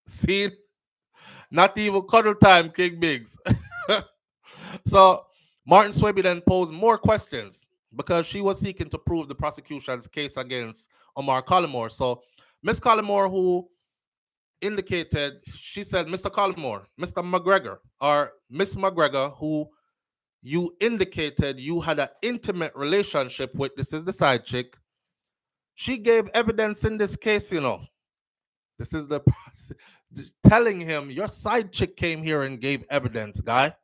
See? Not even cuddle time, King Biggs. So Martin Swaby then posed more questions because she was seeking to prove the prosecution's case against Omar Collymore. So Miss Collymore, who indicated, she said, Mr. Collymore, Mr. McGregor, or Miss McGregor, who you indicated you had an intimate relationship with, this is the side chick, she gave evidence in this case, you know. This is the telling him your side chick came here and gave evidence, guy.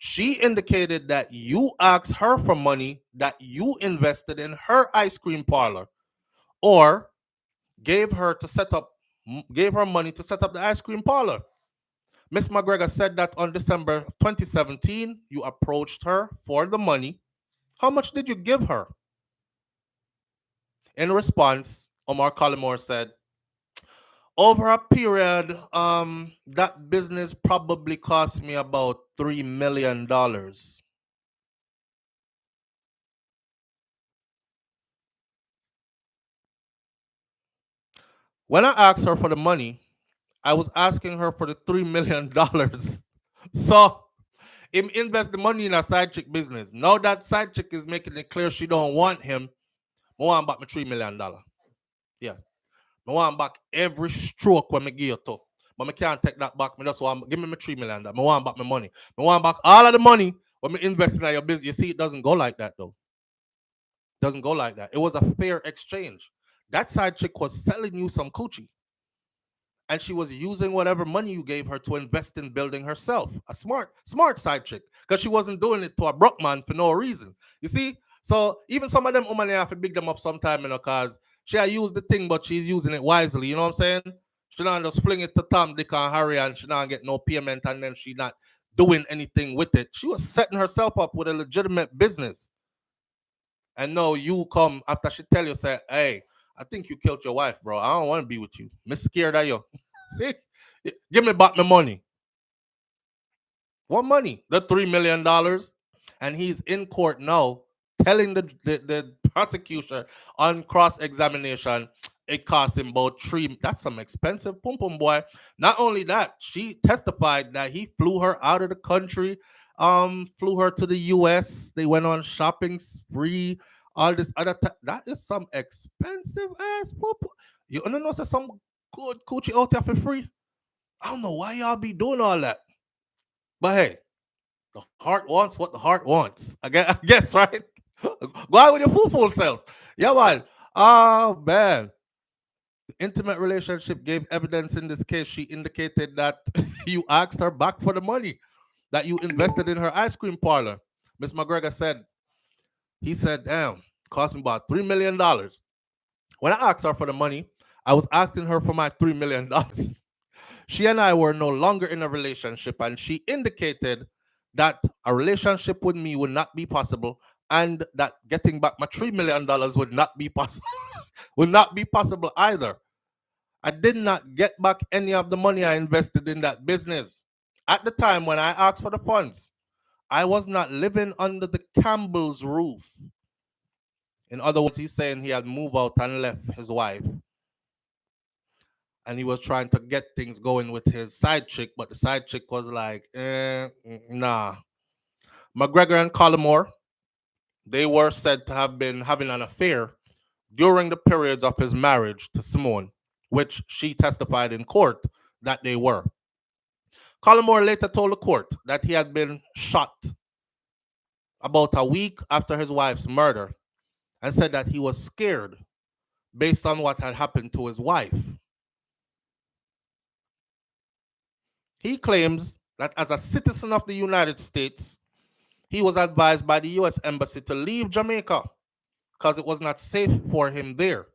She indicated that you asked her for money that you invested in her ice cream parlor, or gave her money to set up the ice cream parlor. Miss McGregor said that on December 2017, you approached her for the money. How much did you give her? In response, Omar Collymore said, over a period, that business probably cost me about $3 million. When I asked her for the money, I was asking her for the $3 million. So, him invest the money in a side chick business. Now that side chick is making it clear she don't want him, I want back my $3 million. Yeah. I want back every stroke when I give you to. But I can't take that back. I just want give me my $3 million. I want back my money. I want back all of the money when I invest in your business. You see, it doesn't go like that though. Doesn't go like that. It was a fair exchange. That side chick was selling you some coochie. And she was using whatever money you gave her to invest in building herself. A smart side chick. Because she wasn't doing it to a broke man for no reason. You see? So even some of them women have to big them up sometime, because she used the thing, but she's using it wisely. You know what I'm saying? She not just fling it to Tom, Dick, and Harry, and she not get no payment, and then she not doing anything with it. She was setting herself up with a legitimate business. And no, you come after she tell you, say, hey, I think you killed your wife, bro. I don't want to be with you. I'm scared of you. See? Give me back my money. What money? The $3 million. And he's in court now telling the prosecutor on cross-examination it cost him about $3. That's some expensive pum pum boy. Not only that, she testified that he flew her out of the country, flew her to the US. They went on shopping spree, all this other that is some expensive ass pum pum. You know some good coochie out there for free? I don't know why y'all be doing all that. But hey, the heart wants what the heart wants. I guess right? Go out with your full self. Yeah, man. Oh, man. The intimate relationship gave evidence in this case. She indicated that you asked her back for the money that you invested in her ice cream parlor. Miss McGregor said, he said, damn, cost me about $3 million. When I asked her for the money, I was asking her for my $3 million. She and I were no longer in a relationship, and she indicated that a relationship with me would not be possible, and that getting back my $3 million would not be possible. Would not be possible either. I did not get back any of the money I invested in that business. At the time when I asked for the funds, I was not living under the Campbell's roof. In other words, he's saying he had moved out and left his wife. And he was trying to get things going with his side chick, but the side chick was like, nah. McGregor and Collymore, they were said to have been having an affair during the periods of his marriage to Simone, which she testified in court that they were. Collymore later told the court that he had been shot about a week after his wife's murder and said that he was scared based on what had happened to his wife. He claims that as a citizen of the United States, he was advised by the U.S. Embassy to leave Jamaica because it was not safe for him there.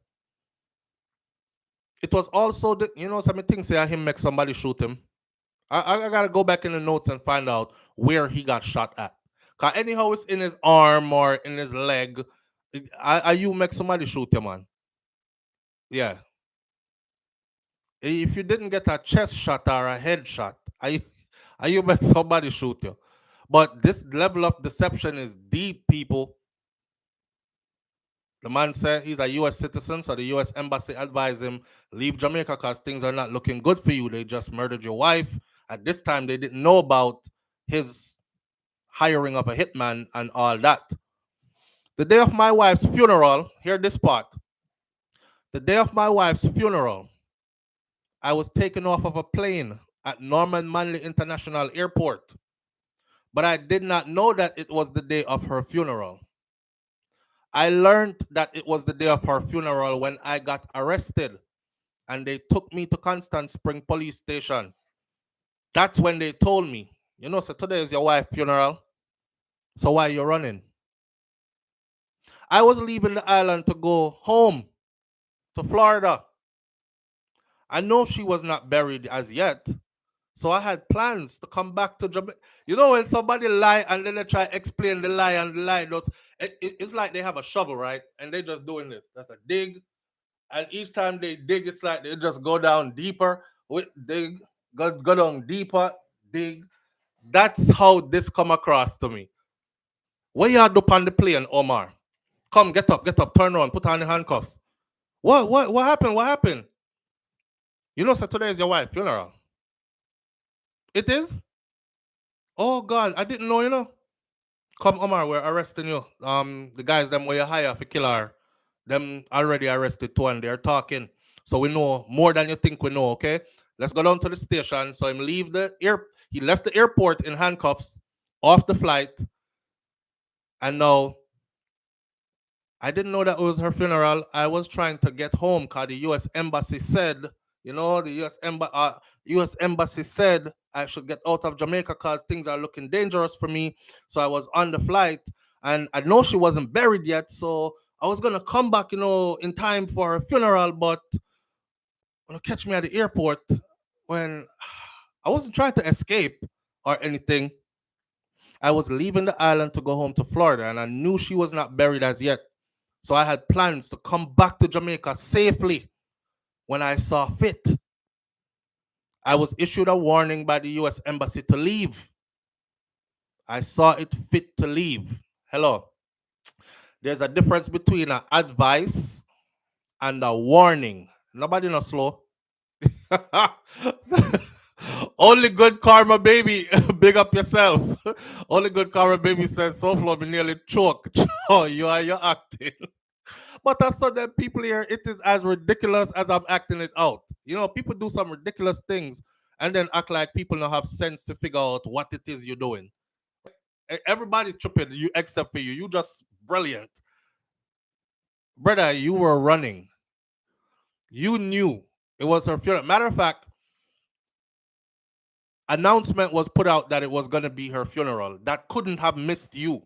It was also, some things say him make somebody shoot him. I got to go back in the notes and find out where he got shot at. Because anyhow, it's in his arm or in his leg. You make somebody shoot him, man. Yeah. If you didn't get a chest shot or a head shot, you make somebody shoot you. But this level of deception is deep, people. The man said he's a U.S. citizen, so the U.S. Embassy advised him, leave Jamaica because things are not looking good for you. They just murdered your wife. At this time, they didn't know about his hiring of a hitman and all that. The day of my wife's funeral, hear this part. The day of my wife's funeral, I was taken off of a plane at Norman Manley International Airport, but I did not know that it was the day of her funeral. I learned that it was the day of her funeral when I got arrested and they took me to Constant Spring Police Station. That's when they told me, so today is your wife's funeral, so why are you running? I was leaving the island to go home to Florida. I know she was not buried as yet, so I had plans to come back to Jamaica. When somebody lie and then they try to explain the lie and the lie does, it's like they have a shovel, right? And they just doing this. That's a dig. And each time they dig, it's like they just go down deeper, dig, go down deeper, dig. That's how this come across to me. What you do on the plane, Omar? Come, get up, turn around, put on the handcuffs. What happened? What happened? So today is your wife's funeral. It is? Oh God, I didn't know, Come, Omar, we're arresting you. The guys them where you hire for kill her, Them already arrested too, and they're talking. So we know more than you think we know, okay? Let's go down to the station. So he left the airport in handcuffs off the flight. And now I didn't know that it was her funeral. I was trying to get home because the US Embassy said, the US Embassy said I should get out of Jamaica because things are looking dangerous for me. So I was on the flight, and I know she wasn't buried yet. So I was going to come back, in time for her funeral, but when catch me at the airport, when I wasn't trying to escape or anything. I was leaving the island to go home to Florida, and I knew she was not buried as yet. So I had plans to come back to Jamaica safely when I saw fit. I was issued a warning by the US Embassy to leave. I saw it fit to leave. Hello. There's a difference between an advice and a warning. Nobody not slow. Only good karma, baby. Big up yourself. Only good karma, baby says, SouFLo, me nearly choke. You are your acting. But I saw that people here, it is as ridiculous as I'm acting it out. People do some ridiculous things and then act like people don't have sense to figure out what it is you're doing. Everybody's tripping, you except for you. You just brilliant. Brother, you were running. You knew it was her funeral. Matter of fact, announcement was put out that it was going to be her funeral. That couldn't have missed you.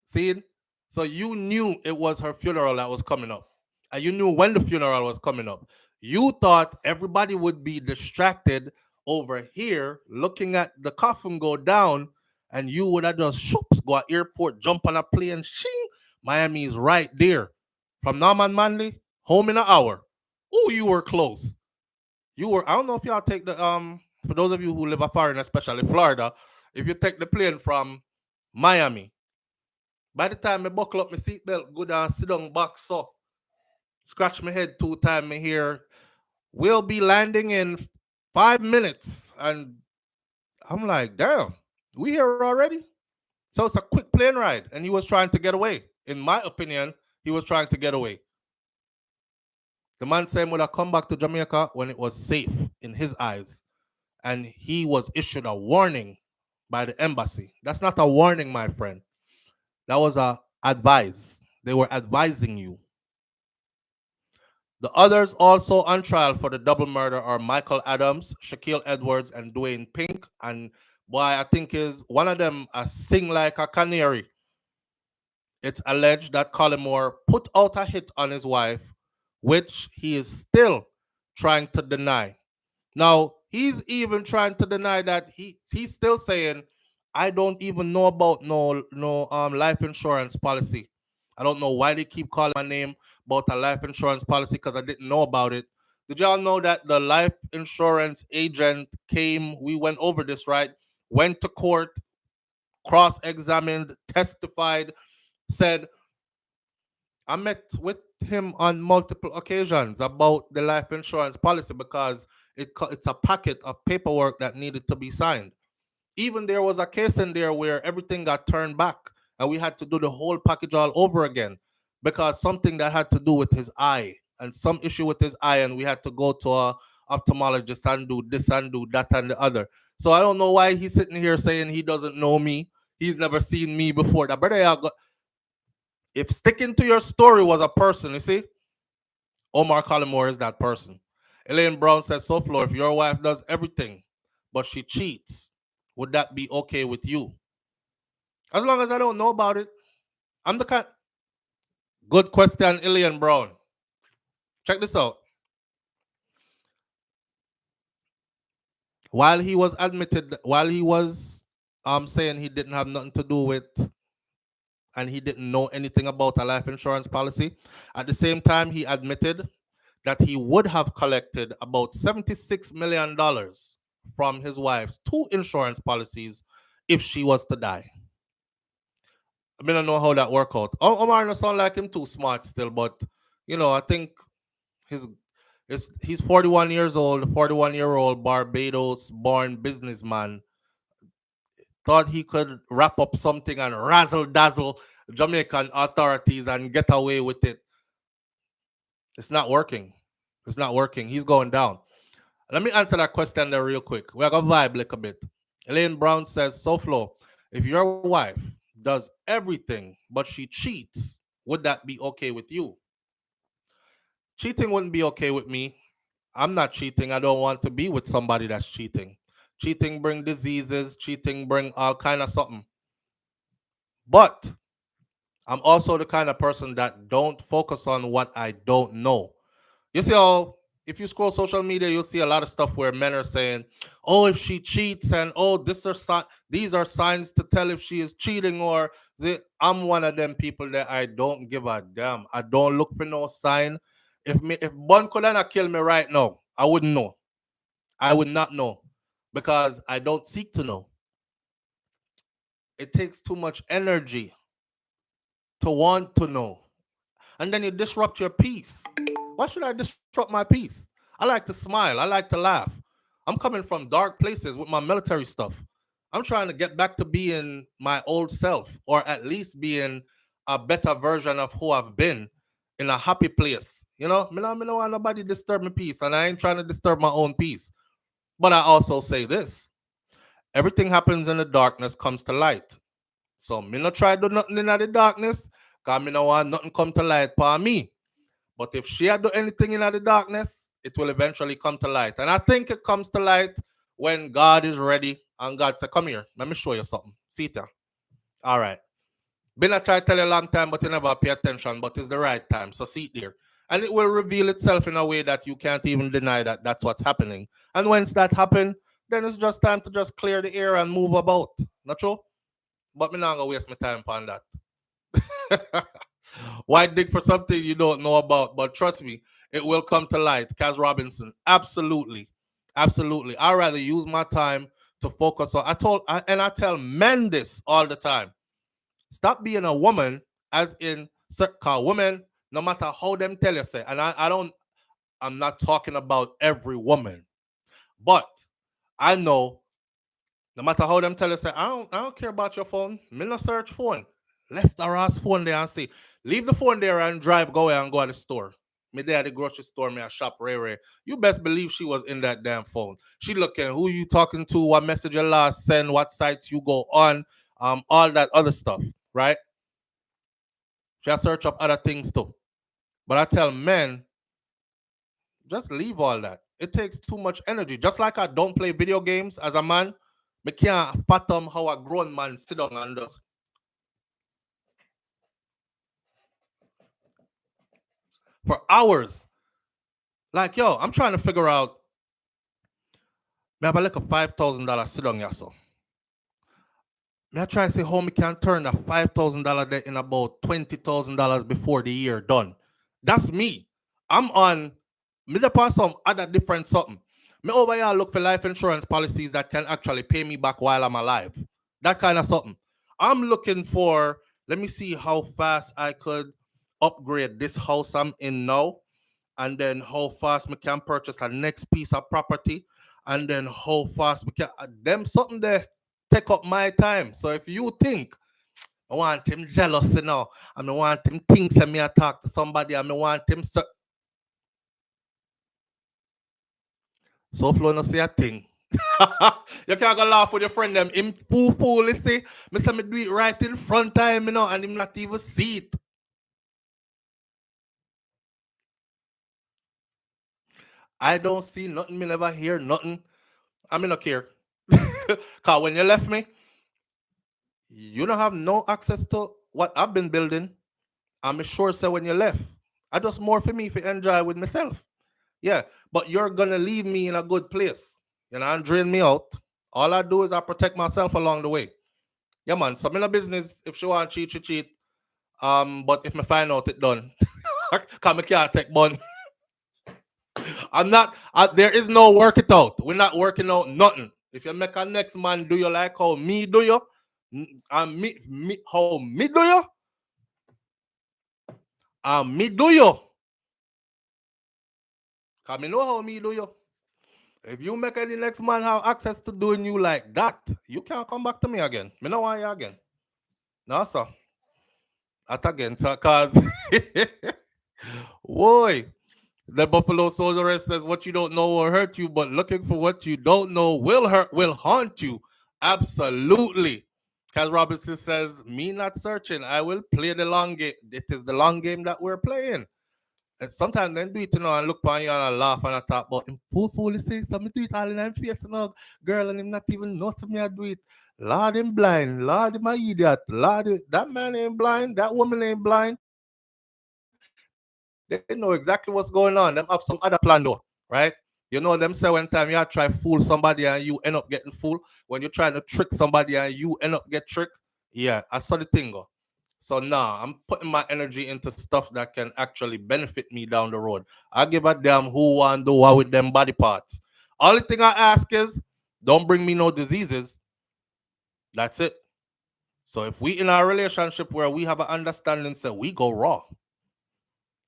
See? So you knew it was her funeral that was coming up. And you knew when the funeral was coming up. You thought everybody would be distracted over here looking at the coffin go down, and you would have just shoops, go to airport, jump on a plane, shing. Miami is right there. From Norman Manley, home in an hour. Oh, you were close. I don't know if y'all take the for those of you who live afar, and especially Florida, if you take the plane from Miami, by the time I buckle up my seatbelt, go down, sit down back, so scratch my head 2 times, me hear, we'll be landing in 5 minutes. And I'm like, damn, we here already? So it's a quick plane ride. And he was trying to get away. In my opinion, he was trying to get away. The man said he would have come back to Jamaica when it was safe in his eyes. And he was issued a warning by the embassy. That's not a warning, my friend. That was a advice. They were advising you. The others also on trial for the double murder are Michael Adams, Shaquille Edwards, and Dwayne Pink. And boy, I think is one of them sing like a canary. It's alleged that Collymore put out a hit on his wife, which he is still trying to deny. Now, he's even trying to deny that he's still saying, I don't even know about no life insurance policy. I don't know why they keep calling my name about a life insurance policy because I didn't know about it. Did y'all know that the life insurance agent came, we went over this, right? Went to court, cross-examined, testified, said, I met with him on multiple occasions about the life insurance policy because it's a packet of paperwork that needed to be signed. Even there was a case in there where everything got turned back and we had to do the whole package all over again because something that had to do with his eye and some issue with his eye, and we had to go to a ophthalmologist and do this and do that and the other. So I don't know why he's sitting here saying he doesn't know me. He's never seen me before. That brother, if sticking to your story was a person, you see, Omar Collymore is that person. Elaine Brown says, SouFLo, if your wife does everything, but she cheats, would that be okay with you? As long as I don't know about it. I'm the kind. Good question, Elaine Brown. Check this out. While he was saying he didn't have nothing to do with and he didn't know anything about a life insurance policy, at the same time, he admitted that he would have collected about $76 million from his wife's 2 insurance policies if she was to die. I mean, I don't know how that work out. Omar doesn't sound like him too smart still, but I think he's 41 years old, 41-year-old Barbados-born businessman. Thought he could wrap up something and razzle dazzle Jamaican authorities and get away with it. It's not working. It's not working. He's going down. Let me answer that question there real quick. We're going to vibe like a bit. Elaine Brown says, SouFlo, if your wife does everything but she cheats, would that be okay with you? Cheating wouldn't be okay with me. I'm not cheating. I don't want to be with somebody that's cheating. Cheating bring diseases. Cheating bring all kind of something. But I'm also the kind of person that don't focus on what I don't know. You see how if you scroll social media, you'll see a lot of stuff where men are saying, "Oh, if she cheats, and oh, these are signs to tell if she is cheating." Or I'm one of them people that I don't give a damn. I don't look for no sign. If Bun could not kill me right now, I wouldn't know. I would not know because I don't seek to know. It takes too much energy to want to know. And then you disrupt your peace. Why should I disrupt my peace? I like to smile. I like to laugh. I'm coming from dark places with my military stuff. I'm trying to get back to being my old self, or at least being a better version of who I've been in a happy place. You know, me no want nobody disturb my peace, and I ain't trying to disturb my own peace. But I also say this: everything happens in the darkness comes to light. So me no try do nothing in the darkness, cause me no want nothing come to light for me. But if she had do anything in the darkness, it will eventually come to light. And I think it comes to light when God is ready and God say, come here, let me show you something. See it. All right. Been a try to tell you a long time, but you never pay attention, but it's the right time. So see it there. And it will reveal itself in a way that you can't even deny that that's what's happening. And once that happens, then it's just time to just clear the air and move about. Not true? But me not gonna waste my time on that. Why dig for something you don't know about? But trust me, it will come to light. Kaz Robinson, absolutely, absolutely. I rather use my time to focus on. I tell men this all the time. Stop being a woman, as in call women. No matter how them tell you say, and I'm not talking about every woman, but I know. No matter how them tell you say, I don't care about your phone. Me no search phone. Left our ass phone there and say, leave the phone there and drive, go away and go to the store. Me there at the grocery store, me a shop Ray Ray. You best believe she was in that damn phone. She looking who you talking to, what message you last send, what sites you go on, all that other stuff, right? She search up other things too. But I tell men, just leave all that. It takes too much energy. Just like I don't play video games as a man, me can't fathom how a grown man sit down and does for hours. Like, yo, I'm trying to figure out. Me have a like a $5,000 sit down here, so. Me I try to say how me can turn a $5,000 debt in about $20,000 before the year done. That's me. I'm on. Me upon some other different something. Me over here look for life insurance policies that can actually pay me back while I'm alive. That kind of something. I'm looking for. Let me see how fast I could upgrade this house I'm in now, and then how fast we can purchase a next piece of property, and then how fast we can them something there take up my time. So if you think I want him jealous, you know, I mean want him thinks that me I talk to somebody, I mean want him so flow no say a thing. You can't go laugh with your friend them. Him fool, you see. Mr. Me do it right in front of him, you know, and him not even see it. I don't see nothing, me never hear nothing. I mean, not care. Because when you left me, you don't have no access to what I've been building. I'm sure so when you left. I just more for me to enjoy with myself. Yeah. But you're gonna leave me in a good place. You know, and drain me out. All I do is I protect myself along the way. Yeah, man. So I'm in a business. If she want cheat, she cheat. But if me find out it done, cause I can't take bun. I'm not. There is no work it out. We're not working out nothing. If you make a next man do you like how me do you, and me how me do you, and me do you. Cause me know how me do you. If you make any next man have access to doing you like that, you can't come back to me again. Me know why you again. No, sir. At again, sir, cause boy. The Buffalo Soldier says, "What you don't know will hurt you, but looking for what you don't know will haunt you." Absolutely. Kaz Robinson says, "Me not searching. I will play the long game. It is the long game that we're playing." And sometimes they do it, and look on you and I laugh and I talk about him fool say something do it all in him face and girl and him not even know something I do it. Lord him blind, Lord him a idiot, that man ain't blind, that woman ain't blind. They know exactly what's going on. Them have some other plan though, right? Them say one time you try fool somebody and you end up getting fooled. When you're trying to trick somebody and you end up get tricked. Yeah, I saw the thing go. So now I'm putting my energy into stuff that can actually benefit me down the road. I give a damn who want to do what with them body parts. Only thing I ask is don't bring me no diseases. That's it. So if we in our relationship where we have an understanding, so we go raw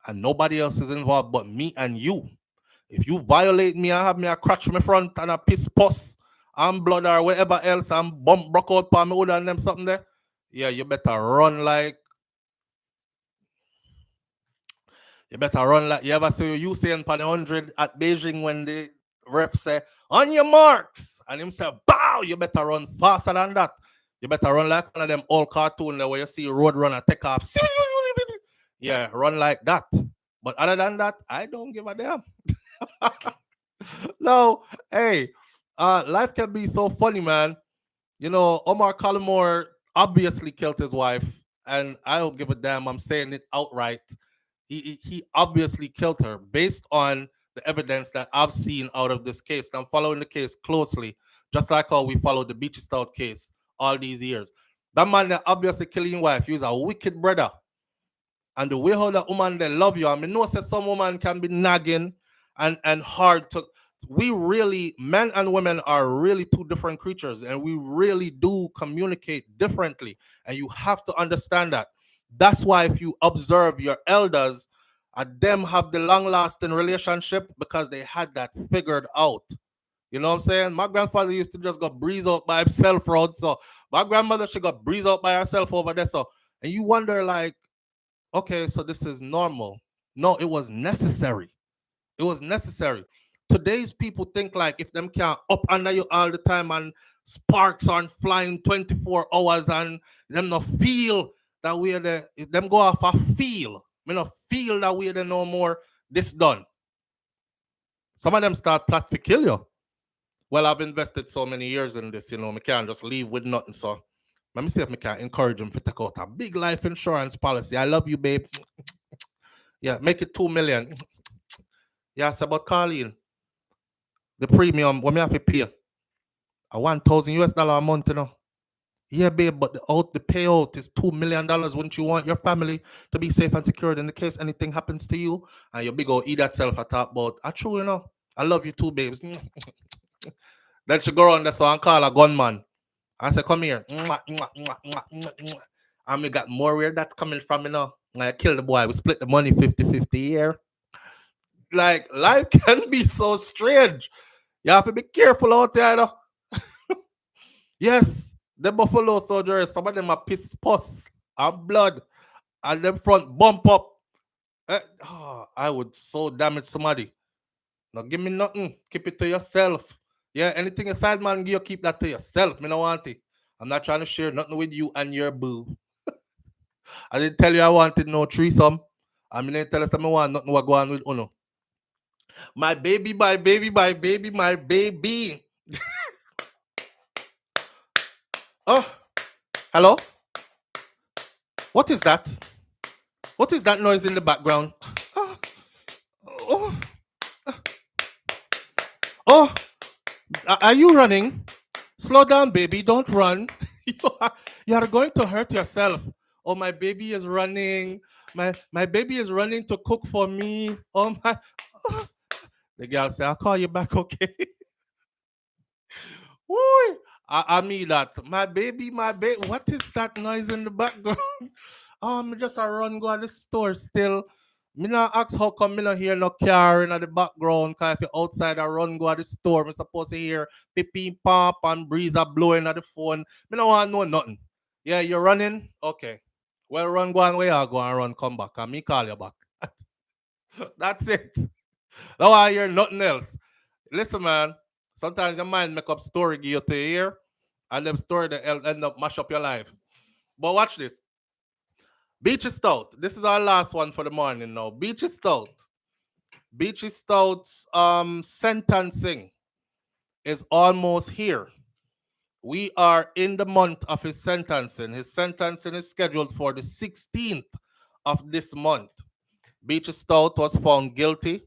and nobody else is involved but me and you. If you violate me, I have me a crutch my front and a piss pus and blood or whatever else and bump broke out for me hood and them something there. Yeah, you better run like you ever see you saying pan 100 at Beijing when the ref say on your marks and him say bow, you better run faster than that. You better run like one of them old cartoon there where you see road runner take off. Yeah, run like that. But other than that, I don't give a damn. No, hey, life can be so funny, man. Omar Collymore obviously killed his wife, and I don't give a damn. I'm saying it outright. He obviously killed her based on the evidence that I've seen out of this case. I'm following the case closely, just like how we followed the Beachy Stout case all these years. That man that obviously killing his wife, he was a wicked brother. And the way how that woman they love you, I mean, no, say some woman can be nagging and hard to. We really, men and women are really two different creatures, and we really do communicate differently. And you have to understand that. That's why if you observe your elders, them have the long-lasting relationship because they had that figured out. You know what I'm saying? My grandfather used to just go breeze out by himself, Rod. So my grandmother, she got breeze out by herself over there. So, and you wonder, like, okay, so this is normal. No, it was necessary. It was necessary. Today's people think like if them can't up under you all the time and sparks aren't flying 24 hours and them not feel that we're the them go off a feel. Me not feel that we're the no more this done. Some of them start plot to kill you. Well, I've invested so many years in this, me can't just leave with nothing. So let me see if I can encourage them to take out a big life insurance policy. I love you, babe. Yeah, make it 2 million. Yeah, it's about Colleen. The premium, what me have to pay? A $1,000 a month, Yeah, babe, but the payout is $2 million. Wouldn't you want your family to be safe and secured in the case anything happens to you? And your big old eat that self I talk about. I true, I love you too, babes. Then she go around there so and call a gunman. I say, come here. And we got more where that's coming from, I kill the boy. We split the money 50-50 here. Like, life can be so strange. You have to be careful out there, Yes, the Buffalo Soldiers, some of them are piss pus and blood, and them front bump up. I would so damage somebody. Now give me nothing. Keep it to yourself. Yeah, anything a side man give you, keep that to yourself. Me no want it. I'm not trying to share nothing with you and your boo. I didn't tell you I wanted no threesome. I mean, didn't tell us I want nothing what go on with Uno. My baby, my baby, my baby, my baby. Oh, hello? What is that? What is that noise in the background? Oh, oh, are you running? Slow down, baby. Don't run. You are going to hurt yourself. Oh, my baby is running. My baby is running to cook for me. Oh my. Oh. The girl say, I'll call you back, okay? Woo! I mean that. My baby, what is that noise in the background? Just a run go to the store still. Me not ask how come me not hear no car in the background, cause if you're outside I run go to the store, me supposed to hear pipping pop and breeze are blowing at the phone. Me don't want to know nothing. Yeah, you're running? Okay. Well, run go and where you go and run, come back. And me call you back. That's it. No, I hear nothing else. Listen, man. Sometimes your mind make up story give you to hear, and them story that end up mash up your life. But watch this. Beachy Stout. This is our last one for the morning now. Beachy Stout. Beachy Stout's sentencing is almost here. We are in the month of his sentencing. His sentencing is scheduled for the 16th of this month. Beachy Stout was found guilty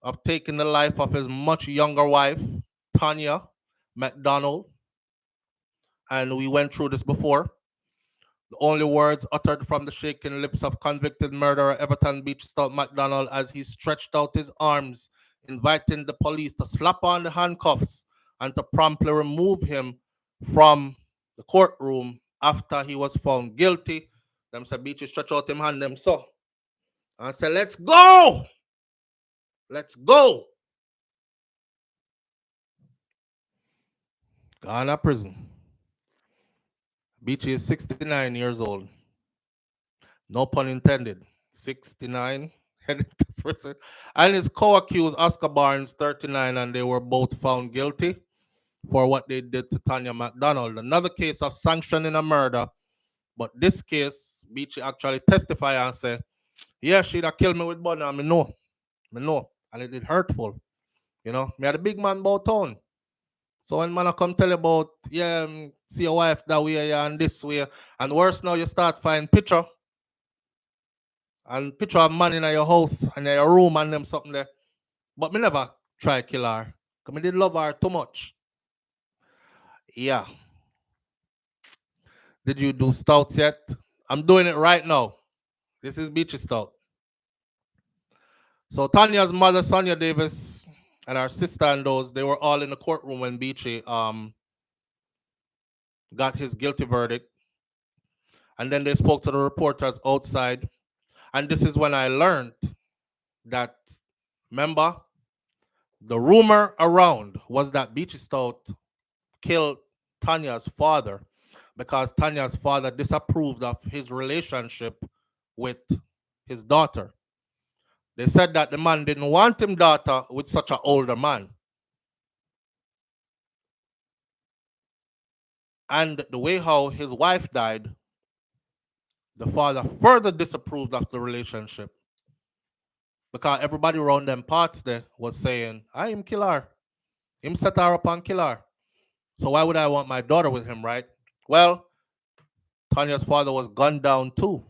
of taking the life of his much younger wife, Tanya McDonald. And we went through this before. The only words uttered from the shaking lips of convicted murderer Everton Beachy Stout McDonald as he stretched out his arms, inviting the police to slap on the handcuffs and to promptly remove him from the courtroom after he was found guilty. Them said Beachy stretch out him hand them so. And said, let's go! Let's go! Gone to prison. Beachy is 69 years old. No pun intended. 69, headed to prison. And his co-accused, Oscar Barnes, 39, and they were both found guilty for what they did to Tanya McDonald. Another case of sanctioning a murder. But this case, Beachy actually testified and said, yeah, she'd have killed me with bun. I know. And it did hurtful. You know, me had a big man about town. So when man I come tell you about, yeah, see your wife that way, yeah, and this way, and worse now you start find picture, and picture of man in your house and your room and them something there. But me never try kill her. Because I did love her too much. Yeah. Did you do stouts yet? I'm doing it right now. This is Beachy Stout. So Tanya's mother, Sonia Davis, and her sister and those, they were all in the courtroom when Beachy got his guilty verdict. And then they spoke to the reporters outside. And this is when I learned that, remember, the rumor around was that Beachy Stout killed Tanya's father because Tanya's father disapproved of his relationship with his daughter. They said that the man didn't want him daughter with such an older man. And the way how his wife died, the father further disapproved of the relationship. Because everybody around them parts there was saying, I am kill her. Him set her up and kill her. So why would I want my daughter with him, right? Well, Tanya's father was gunned down too.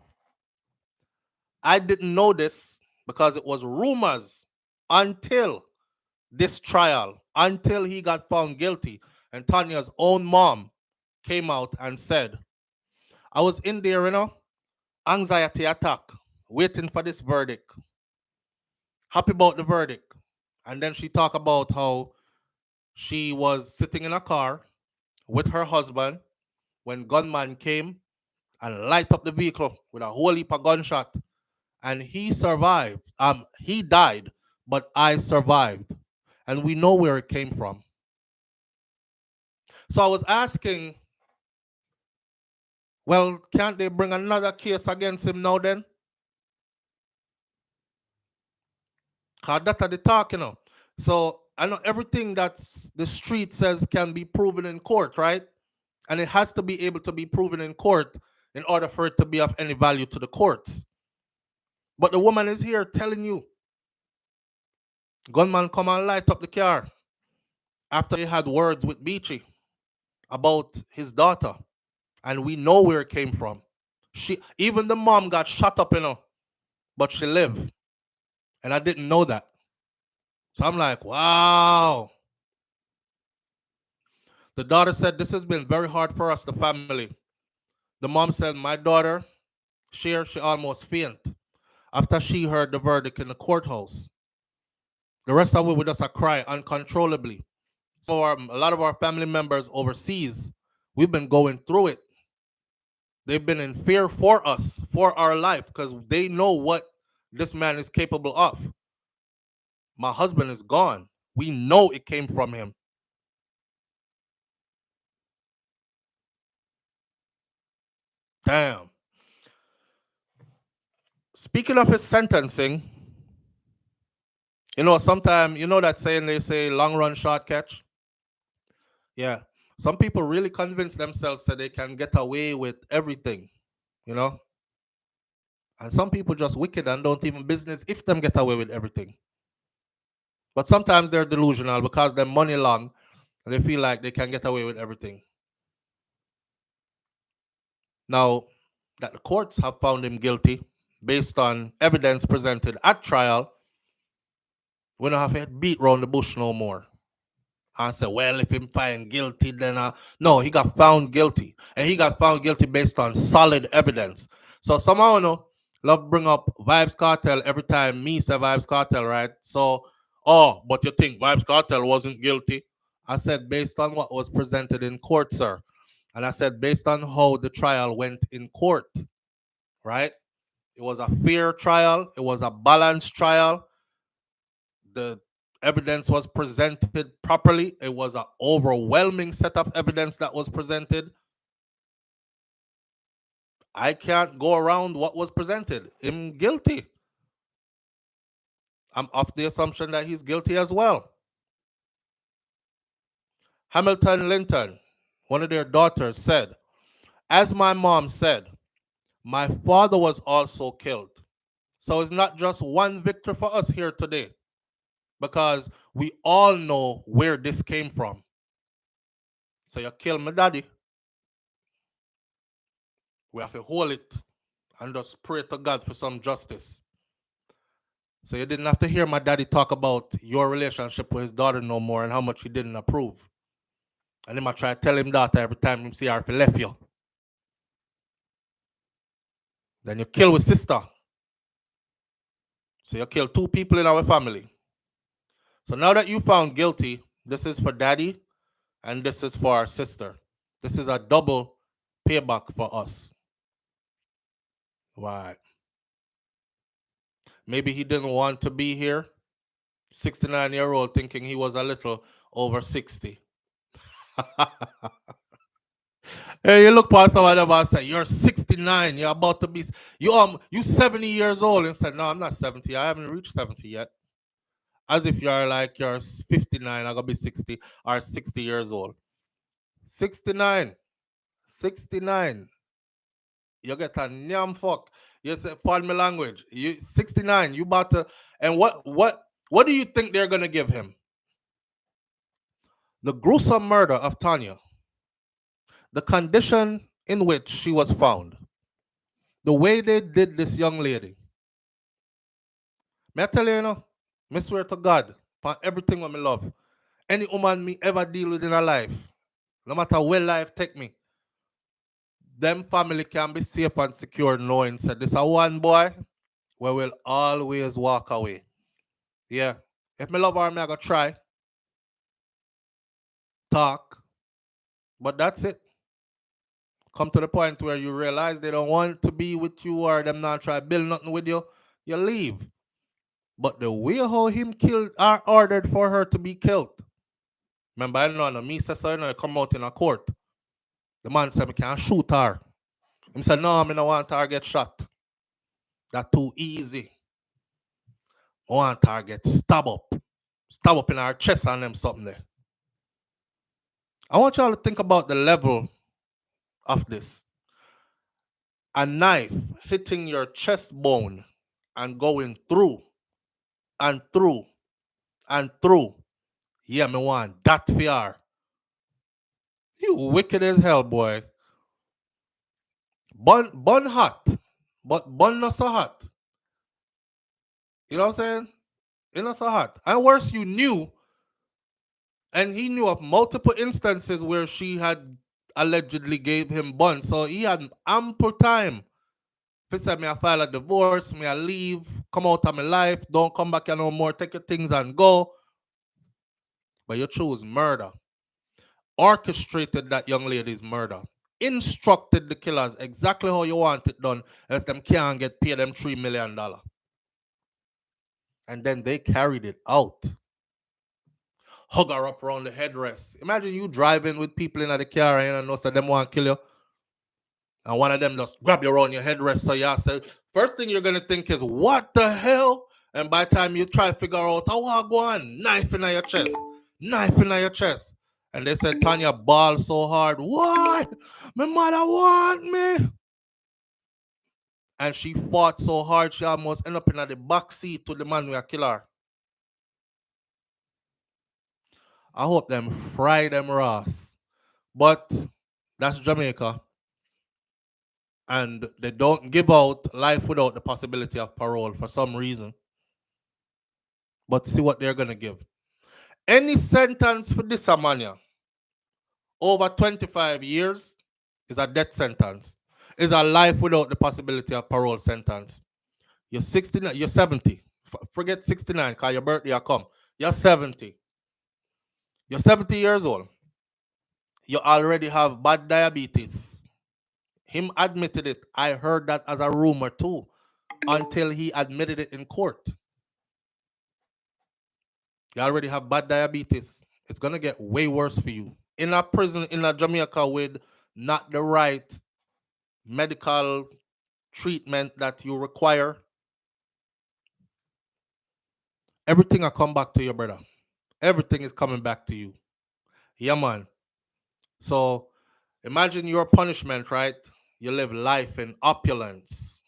I didn't know this because it was rumors until this trial, until he got found guilty. And Tanya's own mom came out and said, I was in there, anxiety attack, waiting for this verdict. Happy about the verdict. And then she talked about how she was sitting in a car with her husband when gunman came and light up the vehicle with a whole heap of gunshot. And he survived. He died, but I survived. And we know where it came from. So I was asking, well, can't they bring another case against him now then? Because that's the talk, So I know everything that the street says can be proven in court, right? And it has to be able to be proven in court in order for it to be of any value to the courts. But the woman is here telling you, gunman come and light up the car after he had words with Beachy about his daughter. And we know where it came from. Even the mom got shot up, but she lived. And I didn't know that. So I'm like, wow. The daughter said, this has been very hard for us, the family. The mom said, my daughter, she almost fainted after she heard the verdict in the courthouse. The rest of it, we just cry uncontrollably. So a lot of our family members overseas, we've been going through it. They've been in fear for us, for our life, because they know what this man is capable of. My husband is gone. We know it came from him. Damn. Speaking of his sentencing, You know, sometimes, you know that saying they say long run, short catch? Yeah. Some people really convince themselves that they can get away with everything, you know? And some people just wicked and don't even business if them get away with everything. But sometimes they're delusional because they're money long and they feel like they can get away with everything. Now, that the courts have found him guilty based on evidence presented at trial, we don't have to beat around the bush no more. And say, well, if him find guilty, then no, he got found guilty. And he got found guilty based on solid evidence. So somehow, love bring up Vibes Cartel every time me say Vibes Cartel, right? So, but you think Vibes Cartel wasn't guilty? I said, based on what was presented in court, sir. And I said, based on how the trial went in court, right? It was a fair trial. It was a balanced trial. The evidence was presented properly. It was an overwhelming set of evidence that was presented. I can't go around what was presented. I'm guilty. I'm off the assumption that he's guilty as well. Hamilton Linton, one of their daughters, said, as my mom said, my father was also killed. So it's not just one victor for us here today, because we all know where this came from. So you kill my daddy. We have to hold it and just pray to God for some justice. So you didn't have to hear my daddy talk about your relationship with his daughter no more and how much he didn't approve. And then I try to tell him that every time him see her if he left you. Then you kill with sister. So you kill 2 people in our family. So now that you found guilty, this is for daddy and this is for our sister. This is a double payback for us. Right. Maybe he didn't want to be here. 69-year-old thinking he was a little over 60. Hey, you look past someone and say, you're 69, you're about to be, you 70 years old. And said, no, I'm not 70, I haven't reached 70 yet. As if you're 59, I'm gonna be 60 or 60 years old. 69. You get a damn fuck. You say, pardon my language. You 69, you about to, and what do you think they're gonna give him? The gruesome murder of Tanya, the condition in which she was found, the way they did this young lady. May I tell you, I swear to God, for everything what me love, any woman me ever deal with in her life, no matter where life take me, them family can be safe and secure knowing that this a one boy we will always walk away. Yeah. If me love her, I go try. Talk. But that's it. Come to the point where you realize they don't want to be with you or them not try to build nothing with you, you leave. But the way how him killed or ordered for her to be killed. Remember, I know me say so, I come out in a court. The man said, I can't shoot her. He said, no, I don't want her to get shot. That's too easy. I want her to get stabbed up. Stab up in her chest and them something there. I want y'all to think about the level of this. A knife hitting your chest bone and going through and through and through. Yeah, me want that fear. You wicked as hell, boy. Bun hot, but bun not so hot. You know what I'm saying? It's not so hot. And worse, you knew, and he knew of multiple instances where she had allegedly gave him bun. So he had ample time. If he said, me I file a divorce, me I leave, come out of my life, don't come back here no more, take your things and go. But you choose murder. Orchestrated that young lady's murder. Instructed the killers exactly how you want it done, else them can't get paid them $3 million. And then they carried it out. Hug her up around the headrest. Imagine you driving with people in the car and you know so them want to kill you. And one of them just grab you around your headrest. So you say, first thing you're going to think is, what the hell? And by the time you try to figure out, oh, go on, knife in your chest, knife in your chest. And they said, Tanya ball so hard. Why? My mother want me. And she fought so hard, she almost ended up in the back seat to the man who killed her. I hope them fry them Ross. But that's Jamaica. And they don't give out life without the possibility of parole for some reason. But see what they're going to give. Any sentence for this Amania over 25 years is a death sentence. Is a life without the possibility of parole sentence. You're 69, you're 70. Forget 69 because your birthday will come. You're 70. You're 70 years old. You already have bad diabetes. Him admitted it. I heard that as a rumor too, until he admitted it in court. You already have bad diabetes. It's going to get way worse for you. In a prison in a Jamaica with not the right medical treatment that you require, everything will come back to you, brother. Everything is coming back to you. Yeah, man. So imagine your punishment, right? You live life in opulence,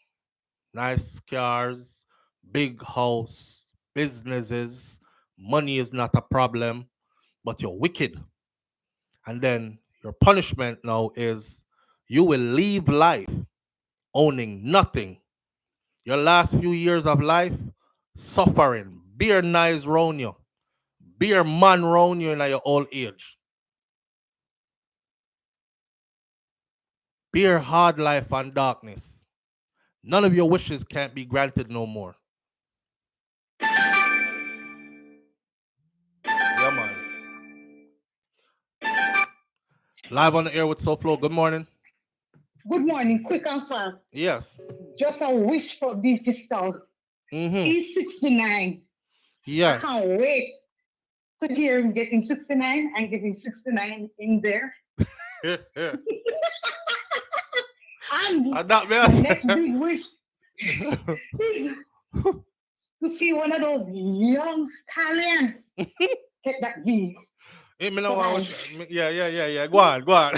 nice cars, big house, businesses, money is not a problem, but you're wicked. And then your punishment now is you will leave life owning nothing. Your last few years of life, suffering, beer nice round you, beer man round you in your old age. Beer hard life and darkness. None of your wishes can't be granted no more. Yeah, man. Live on the air with SouFLo. Good morning. Good morning, quick and fast. Yes. Just a wish for Beachy Stout. He's 69. Yeah. I can't wait to hear him getting 69 and getting 69 in there. And the next big wish is to see one of those young stallions get that big. Hey, yeah. Go on.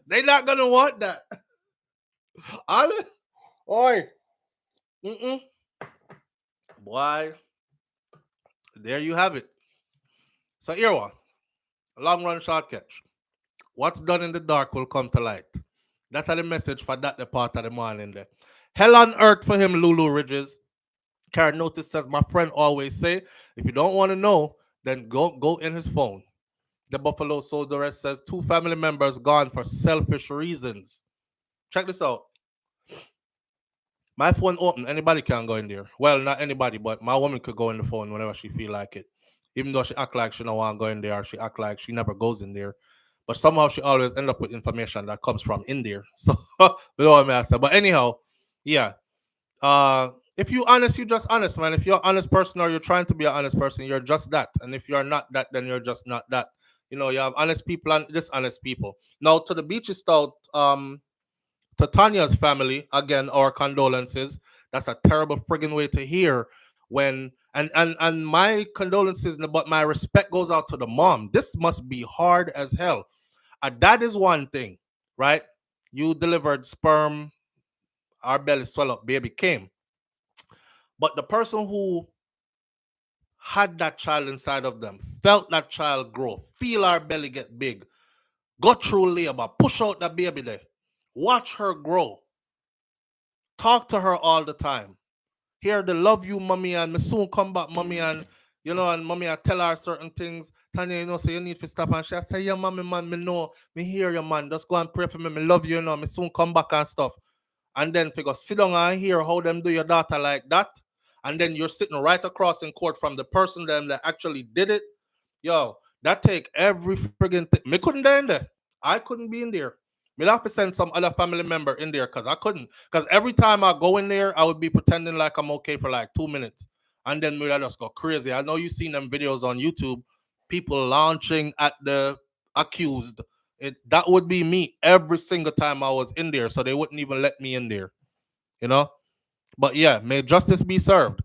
They not gonna want that. Oi. Boy. There you have it. So here one. Long run, short catch. What's done in the dark will come to light. That's the message for that the part of the morning there. Hell on earth for him, Lulu Ridges. Karen Notice says, my friend always say, if you don't want to know, then go in his phone. The Buffalo Soldier says, 2 family members gone for selfish reasons. Check this out. My phone open. Anybody can go in there. Well, not anybody, but my woman could go in the phone whenever she feel like it. Even though she act like she don't want to go in there, or she act like she never goes in there. But somehow she always end up with information that comes from in there. So, you know what I say. But anyhow, yeah. If you honest, you just honest, man. If you're an honest person or you're trying to be an honest person, you're just that. And if you're not that, then you're just not that. You know, you have honest people and dishonest people. Now, to the Beachy Stout, to Tanya's family, again, our condolences. That's a terrible friggin' way to hear when and my condolences, but my respect goes out to the mom. This must be hard as hell. That is one thing, right? You delivered sperm, our belly swell up, baby came. But the person who had that child inside of them, felt that child grow, feel our belly get big, go through labor, push out that baby there, watch her grow, talk to her all the time, hear the love you, mommy, and me soon come back, mommy, and you know, and mommy, I tell her certain things. Tanya, you know, so you need to stop. And she say, yeah, mommy, man, me know, me hear you, man. Just go and pray for me. Me love you, you know, me soon come back and stuff. And then figure, sit down and hear how them do your daughter like that. And then you're sitting right across in court from the person them that actually did it. Yo, that take every friggin' thing. Me couldn't be in there. I couldn't be in there. Me have to send some other family member in there because I couldn't. Because every time I go in there, I would be pretending like I'm okay for like 2 minutes. And then me just go crazy. I know you've seen them videos on YouTube, people launching at the accused. That would be me every single time I was in there. So they wouldn't even let me in there. You know? But yeah, may justice be served.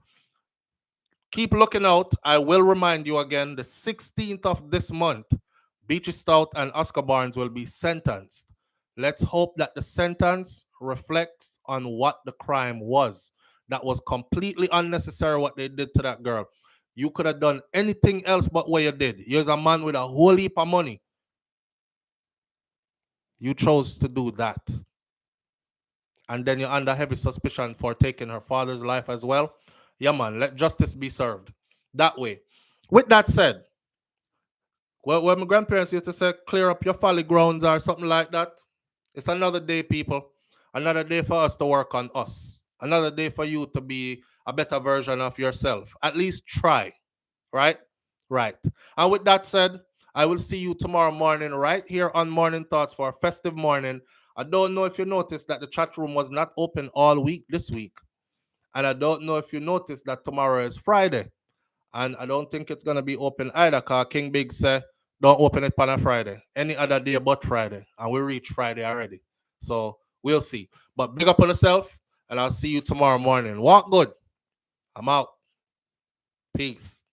Keep looking out. I will remind you again, the 16th of this month, Beachy Stout and Oscar Barnes will be sentenced. Let's hope that the sentence reflects on what the crime was. That was completely unnecessary what they did to that girl. You could have done anything else but what you did. You're a man with a whole heap of money. You chose to do that. And then you're under heavy suspicion for taking her father's life as well. Yeah, man, let justice be served that way. With that said, well, when my grandparents used to say, clear up your folly grounds or something like that, it's another day, people. Another day for us to work on us. Another day for you to be a better version of yourself. At least try, right? Right. And with that said, I will see you tomorrow morning right here on Morning Thoughts for a festive morning. I don't know if you noticed that the chat room was not open all week this week. And I don't know if you noticed that tomorrow is Friday. And I don't think it's going to be open either because King Big said, don't open it on a Friday. Any other day but Friday. And we reach Friday already. So we'll see. But big up on yourself. And I'll see you tomorrow morning. Walk good. I'm out. Peace.